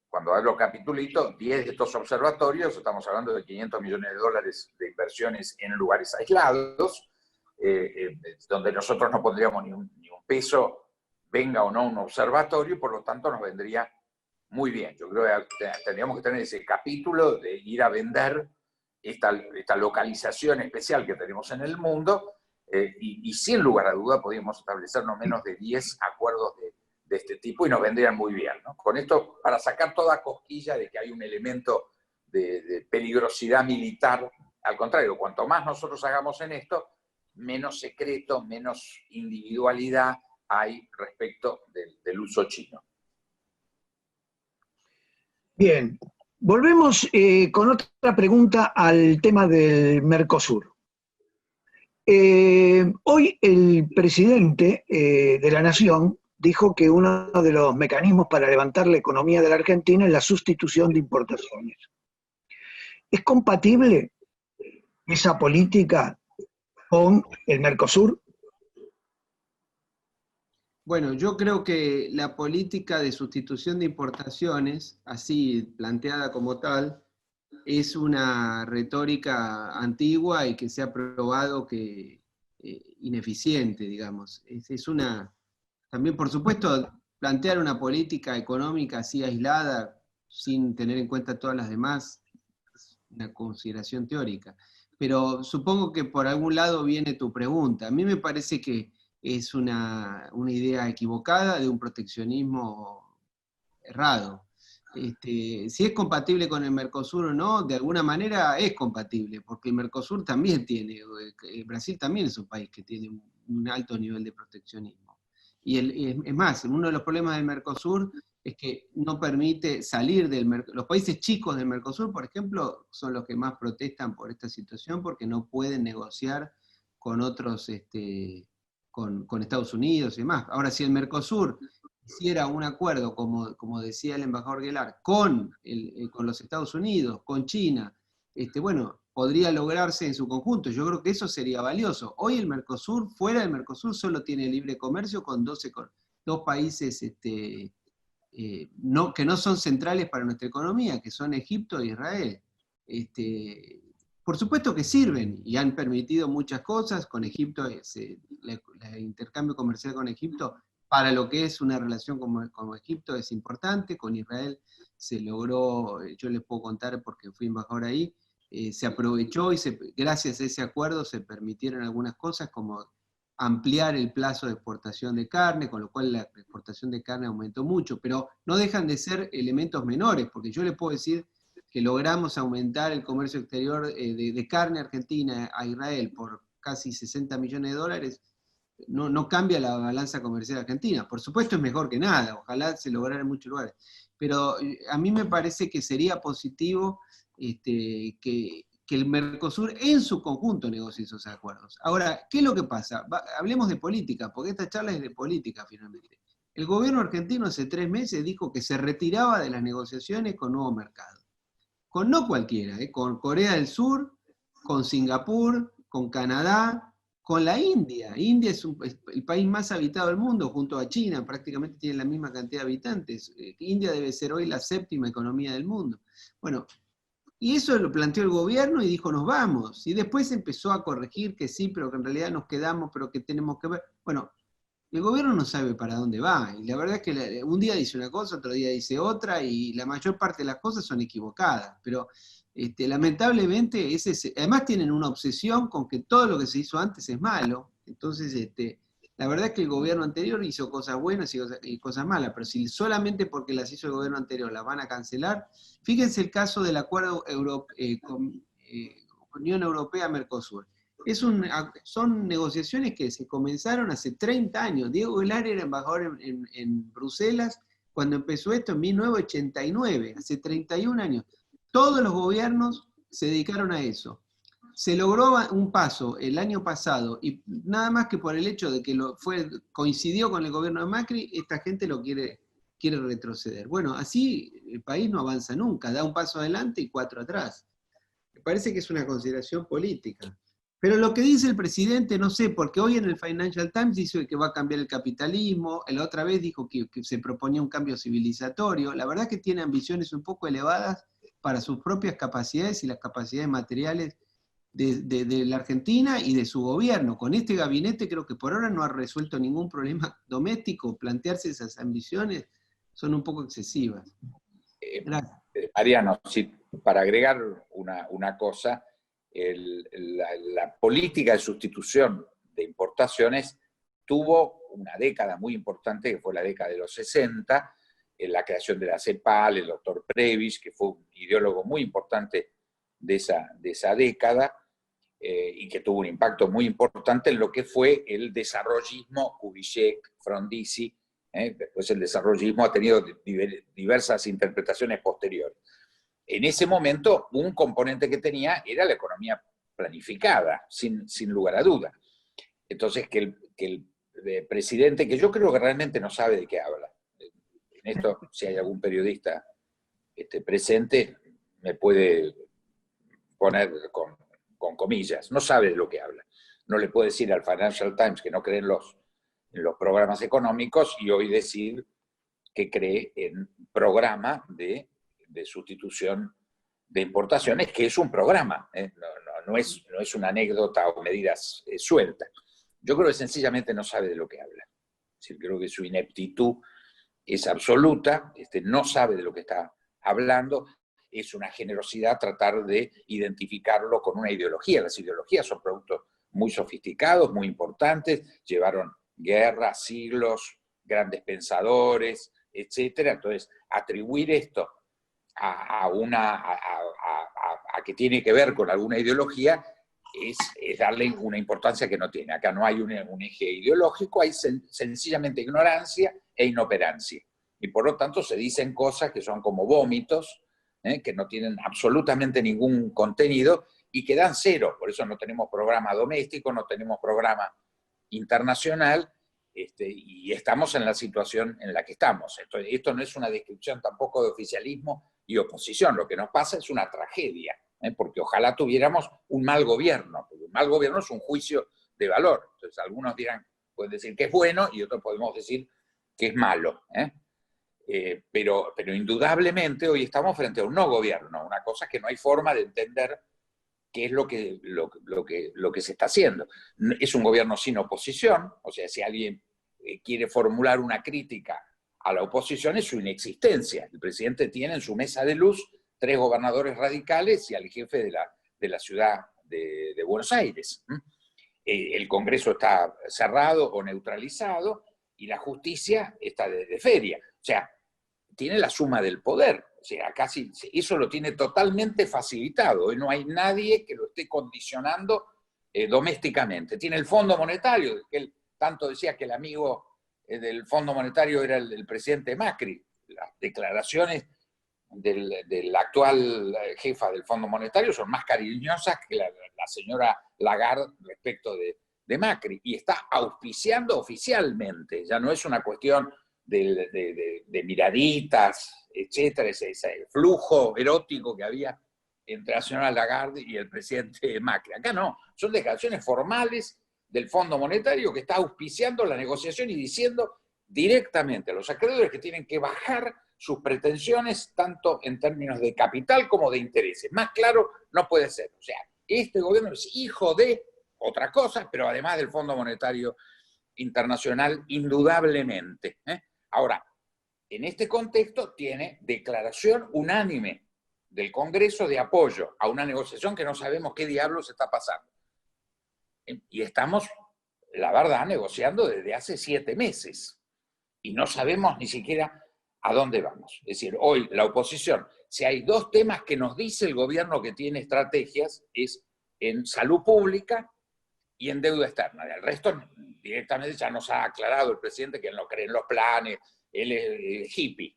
Cuando hablo capitulito, 10 de estos observatorios, estamos hablando de $500 millones de inversiones en lugares aislados, donde nosotros no pondríamos ni un peso, venga o no un observatorio, y por lo tanto nos vendría muy bien. Yo creo que tendríamos que tener ese capítulo de ir a vender esta localización especial que tenemos en el mundo, y sin lugar a duda podríamos establecer no menos de 10 acuerdos de este tipo y nos vendrían muy bien, ¿no? Con esto, para sacar toda cosquilla de que hay un elemento de peligrosidad militar. Al contrario, cuanto más nosotros hagamos en esto, menos secreto, menos individualidad hay respecto del uso chino. Bien, volvemos con otra pregunta al tema del Mercosur. Hoy el presidente de la Nación dijo que uno de los mecanismos para levantar la economía de la Argentina es la sustitución de importaciones. ¿Es compatible esa política con el Mercosur? Bueno, yo creo que la política de sustitución de importaciones, así planteada como tal, es una retórica antigua y que se ha probado que ineficiente, digamos. También, por supuesto, plantear una política económica así aislada, sin tener en cuenta todas las demás, es una consideración teórica. Pero supongo que por algún lado viene tu pregunta. A mí me parece que es una idea equivocada de un proteccionismo errado. Si es compatible con el Mercosur o no, de alguna manera es compatible, porque el Mercosur también Brasil también es un país que tiene un alto nivel de proteccionismo. Y es más, uno de los problemas del Mercosur es que no permite salir del Mercosur. Los países chicos del Mercosur, por ejemplo, son los que más protestan por esta situación porque no pueden negociar con otros, con Estados Unidos y demás. Ahora, si el Mercosur hiciera un acuerdo, como decía el embajador Guelar, con los Estados Unidos, con China, bueno, podría lograrse en su conjunto. Yo creo que eso sería valioso. Hoy el Mercosur, fuera del Mercosur, solo tiene libre comercio con dos países que no son centrales para nuestra economía, que son Egipto e Israel. Por supuesto que sirven y han permitido muchas cosas. Con Egipto, el intercambio comercial con Egipto, para lo que es una relación como Egipto, es importante. Con Israel se logró, yo les puedo contar porque fui embajador ahí, se aprovechó y gracias a ese acuerdo se permitieron algunas cosas como ampliar el plazo de exportación de carne, con lo cual la exportación de carne aumentó mucho, pero no dejan de ser elementos menores, porque yo les puedo decir que logramos aumentar el comercio exterior de carne argentina a Israel por casi $60 millones, no cambia la balanza comercial argentina. Por supuesto es mejor que nada, ojalá se lograra en muchos lugares, pero a mí me parece que sería positivo que el Mercosur en su conjunto negocie esos acuerdos. Ahora, ¿qué es lo que pasa? Hablemos de política, porque esta charla es de política finalmente. El gobierno argentino hace 3 meses dijo que se retiraba de las negociaciones con Nuevo Mercado. Con no cualquiera, con Corea del Sur, con Singapur, con Canadá, con la India. India es el país más habitado del mundo, junto a China, prácticamente tiene la misma cantidad de habitantes. India debe ser hoy la 7ª economía del mundo. Bueno, y eso lo planteó el gobierno y dijo, nos vamos. Y después empezó a corregir que sí, pero que en realidad nos quedamos, pero que tenemos que ver. Bueno, el gobierno no sabe para dónde va. Y la verdad es que un día dice una cosa, otro día dice otra, y la mayor parte de las cosas son equivocadas. Pero lamentablemente, además tienen una obsesión con que todo lo que se hizo antes es malo. Entonces, La verdad es que el gobierno anterior hizo cosas buenas y cosas malas, pero si solamente porque las hizo el gobierno anterior las van a cancelar, fíjense el caso del acuerdo Unión Europea-Mercosur. Son negociaciones que se comenzaron hace 30 años. Diego Aguilar era embajador en Bruselas cuando empezó esto en 1989, hace 31 años. Todos los gobiernos se dedicaron a eso. Se logró un paso el año pasado, y nada más que por el hecho de que coincidió con el gobierno de Macri, esta gente lo quiere retroceder. Bueno, así el país no avanza nunca, da un paso adelante y 4 atrás. Me parece que es una consideración política. Pero lo que dice el presidente, no sé, porque hoy en el Financial Times dice que va a cambiar el capitalismo, la otra vez dijo que se proponía un cambio civilizatorio. La verdad que tiene ambiciones un poco elevadas para sus propias capacidades y las capacidades materiales de la Argentina y de su gobierno. Con este gabinete creo que por ahora no ha resuelto ningún problema doméstico. Plantearse esas ambiciones son un poco excesivas. Gracias. Mariano, sí, para agregar una cosa, la política de sustitución de importaciones tuvo una década muy importante, que fue la década de los 60, en la creación de la CEPAL, el doctor Previs, que fue un ideólogo muy importante de esa década, y que tuvo un impacto muy importante en lo que fue el desarrollismo Kubitschek, Frondizi. Después el desarrollismo ha tenido diversas interpretaciones posteriores. En ese momento, un componente que tenía era la economía planificada, sin lugar a duda. Entonces, que el presidente, que yo creo que realmente no sabe de qué habla, en esto, si hay algún periodista presente, me puede poner con comillas, no sabe de lo que habla. No le puede decir al Financial Times que no cree en los programas económicos y hoy decir que cree en programa de sustitución de importaciones, que es un programa, no es una anécdota o medidas sueltas. Yo creo que sencillamente no sabe de lo que habla. Es decir, creo que su ineptitud es absoluta, no sabe de lo que está hablando. Es una generosidad tratar de identificarlo con una ideología. Las ideologías son productos muy sofisticados, muy importantes, llevaron guerras, siglos, grandes pensadores, etc. Entonces, atribuir esto a que tiene que ver con alguna ideología es darle una importancia que no tiene. Acá no hay un eje ideológico, hay sencillamente ignorancia e inoperancia. Y por lo tanto se dicen cosas que son como vómitos, que no tienen absolutamente ningún contenido y que dan cero. Por eso no tenemos programa doméstico, no tenemos programa internacional, y estamos en la situación en la que estamos. Esto no es una descripción tampoco de oficialismo y oposición. Lo que nos pasa es una tragedia, porque ojalá tuviéramos un mal gobierno, porque un mal gobierno es un juicio de valor. Entonces algunos pueden decir que es bueno y otros podemos decir que es malo. Pero indudablemente hoy estamos frente a un no gobierno, una cosa que no hay forma de entender qué es lo que se está haciendo. Es un gobierno sin oposición, o sea, si alguien quiere formular una crítica a la oposición es su inexistencia. El presidente tiene en su mesa de luz 3 gobernadores radicales y al jefe de la ciudad de Buenos Aires. El Congreso está cerrado o neutralizado y la justicia está de feria. O sea, tiene la suma del poder. O sea, casi eso lo tiene totalmente facilitado. Hoy no hay nadie que lo esté condicionando domésticamente. Tiene el Fondo Monetario, que él tanto decía que el amigo del Fondo Monetario era el presidente Macri. Las declaraciones de la actual jefa del Fondo Monetario son más cariñosas que la señora Lagarde respecto de Macri. Y está auspiciando oficialmente. Ya no es una cuestión de miraditas, etcétera, ese flujo erótico que había entre la señora Lagarde y el presidente Macri. Acá no, son declaraciones formales del Fondo Monetario que está auspiciando la negociación y diciendo directamente a los acreedores que tienen que bajar sus pretensiones tanto en términos de capital como de intereses. Más claro no puede ser. O sea, este gobierno es hijo de otra cosa, pero además del Fondo Monetario Internacional, indudablemente. Ahora, en este contexto tiene declaración unánime del Congreso de apoyo a una negociación que no sabemos qué diablos está pasando. Y estamos la verdad, negociando desde hace 7 meses. Y no sabemos ni siquiera a dónde vamos. Es decir, hoy la oposición, si hay 2 temas que nos dice el gobierno que tiene estrategias, es en salud pública y en deuda externa. El resto directamente ya nos ha aclarado el presidente que él no cree en los planes, él es hippie.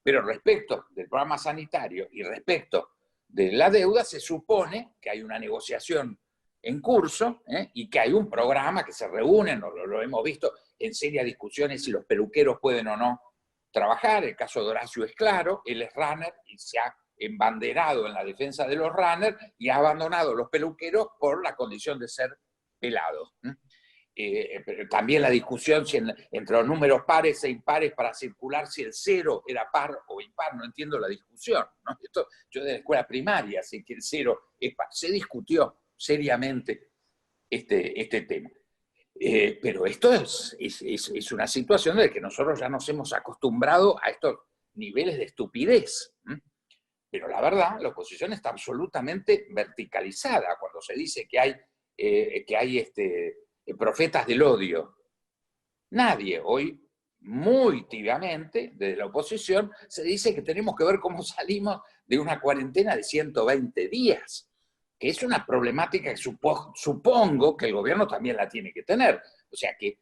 Pero respecto del programa sanitario y respecto de la deuda, se supone que hay una negociación en curso, y que hay un programa que se reúne, lo hemos visto en serias discusiones si los peluqueros pueden o no trabajar. El caso de Horacio es claro, él es runner y se ha embanderado en la defensa de los runners y ha abandonado los peluqueros por la condición de ser pelados. Pero también la discusión si entre los números pares e impares para circular, si el 0 era par o impar, no entiendo la discusión, ¿no? Esto, yo de la escuela primaria sé que el 0 es par. Se discutió seriamente este tema. Pero esto es una situación de que nosotros ya nos hemos acostumbrado a estos niveles de estupidez. Pero la verdad, la oposición está absolutamente verticalizada cuando se dice que hay profetas del odio. Nadie hoy, muy tibiamente, desde la oposición, se dice que tenemos que ver cómo salimos de una cuarentena de 120 días, que es una problemática que supongo que el gobierno también la tiene que tener. O sea, que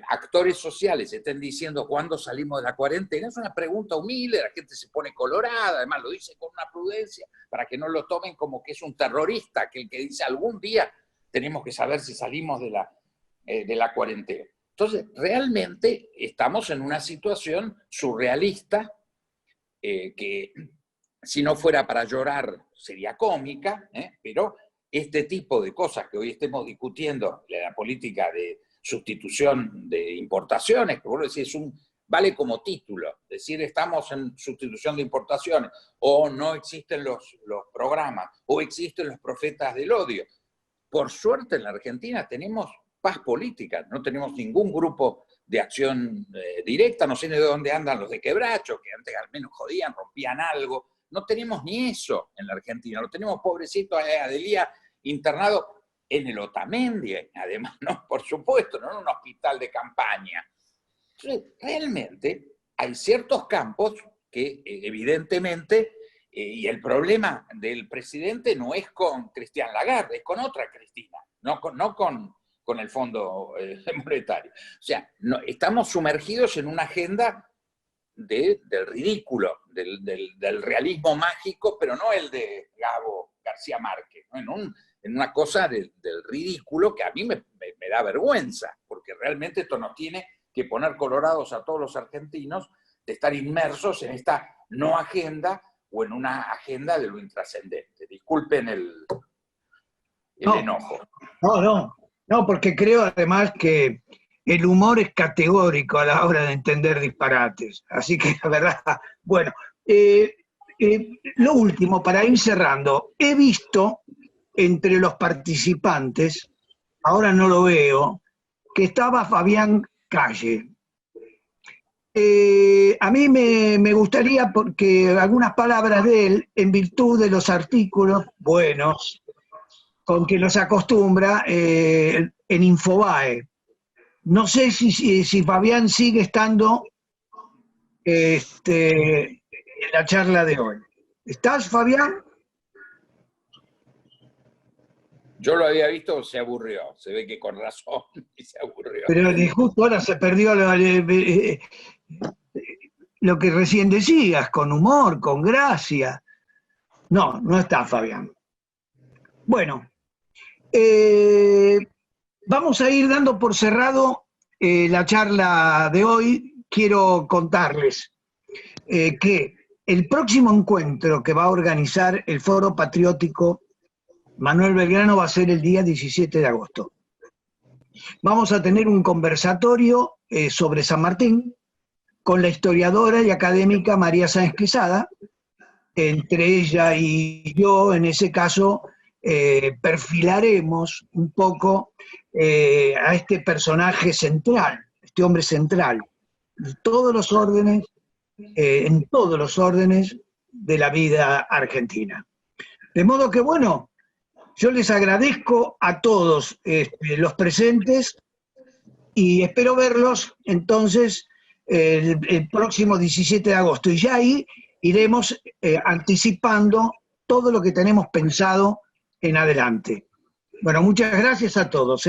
actores sociales estén diciendo cuándo salimos de la cuarentena, es una pregunta humilde, la gente se pone colorada, además lo dice con una prudencia, para que no lo tomen como que es un terrorista, que el que dice algún día tenemos que saber si salimos de la cuarentena. Entonces, realmente estamos en una situación surrealista, que si no fuera para llorar sería cómica, pero este tipo de cosas que hoy estemos discutiendo, la política de sustitución de importaciones, que vos decís, vale como título, decir estamos en sustitución de importaciones, o no existen los programas, o existen los profetas del odio. Por suerte en la Argentina tenemos paz política, no tenemos ningún grupo de acción directa, no sé de dónde andan los de Quebracho, que antes al menos jodían, rompían algo. No tenemos ni eso en la Argentina, lo tenemos pobrecito a Adelía internado en el Otamendi, además, no, por supuesto, no en un hospital de campaña. Entonces, realmente hay ciertos campos que evidentemente, y el problema del presidente no es con Christine Lagarde, es con otra Cristina, no con el Fondo Monetario. O sea, estamos sumergidos en una agenda del ridículo, del realismo mágico, pero no el de Gabo García Márquez, ¿no? En una cosa del ridículo que a mí me da vergüenza, porque realmente esto nos tiene que poner colorados a todos los argentinos de estar inmersos en esta no agenda o en una agenda de lo intrascendente. Disculpen el enojo. No, porque creo además que el humor es categórico a la hora de entender disparates. Así que la verdad, bueno, lo último, para ir cerrando, he visto entre los participantes, ahora no lo veo, que estaba Fabián Calle. A mí me gustaría, porque algunas palabras de él, en virtud de los artículos buenos con que nos acostumbra en Infobae. No sé si Fabián sigue estando en la charla de hoy. ¿Estás, Fabián? Yo lo había visto, se aburrió. Se ve que con razón y se aburrió. Pero justo ahora se perdió lo que recién decías, con humor, con gracia. No está Fabián. Bueno, vamos a ir dando por cerrado la charla de hoy. Quiero contarles que el próximo encuentro que va a organizar el Foro Patriótico Manuel Belgrano va a ser el día 17 de agosto. Vamos a tener un conversatorio sobre San Martín con la historiadora y académica María Sáenz Quesada. Entre ella y yo, en ese caso, perfilaremos un poco a este personaje central, este hombre central, en todos los órdenes de la vida argentina. De modo que, bueno, yo les agradezco a todos los presentes y espero verlos entonces el próximo 17 de agosto. Y ya ahí iremos anticipando todo lo que tenemos pensado en adelante. Bueno, muchas gracias a todos.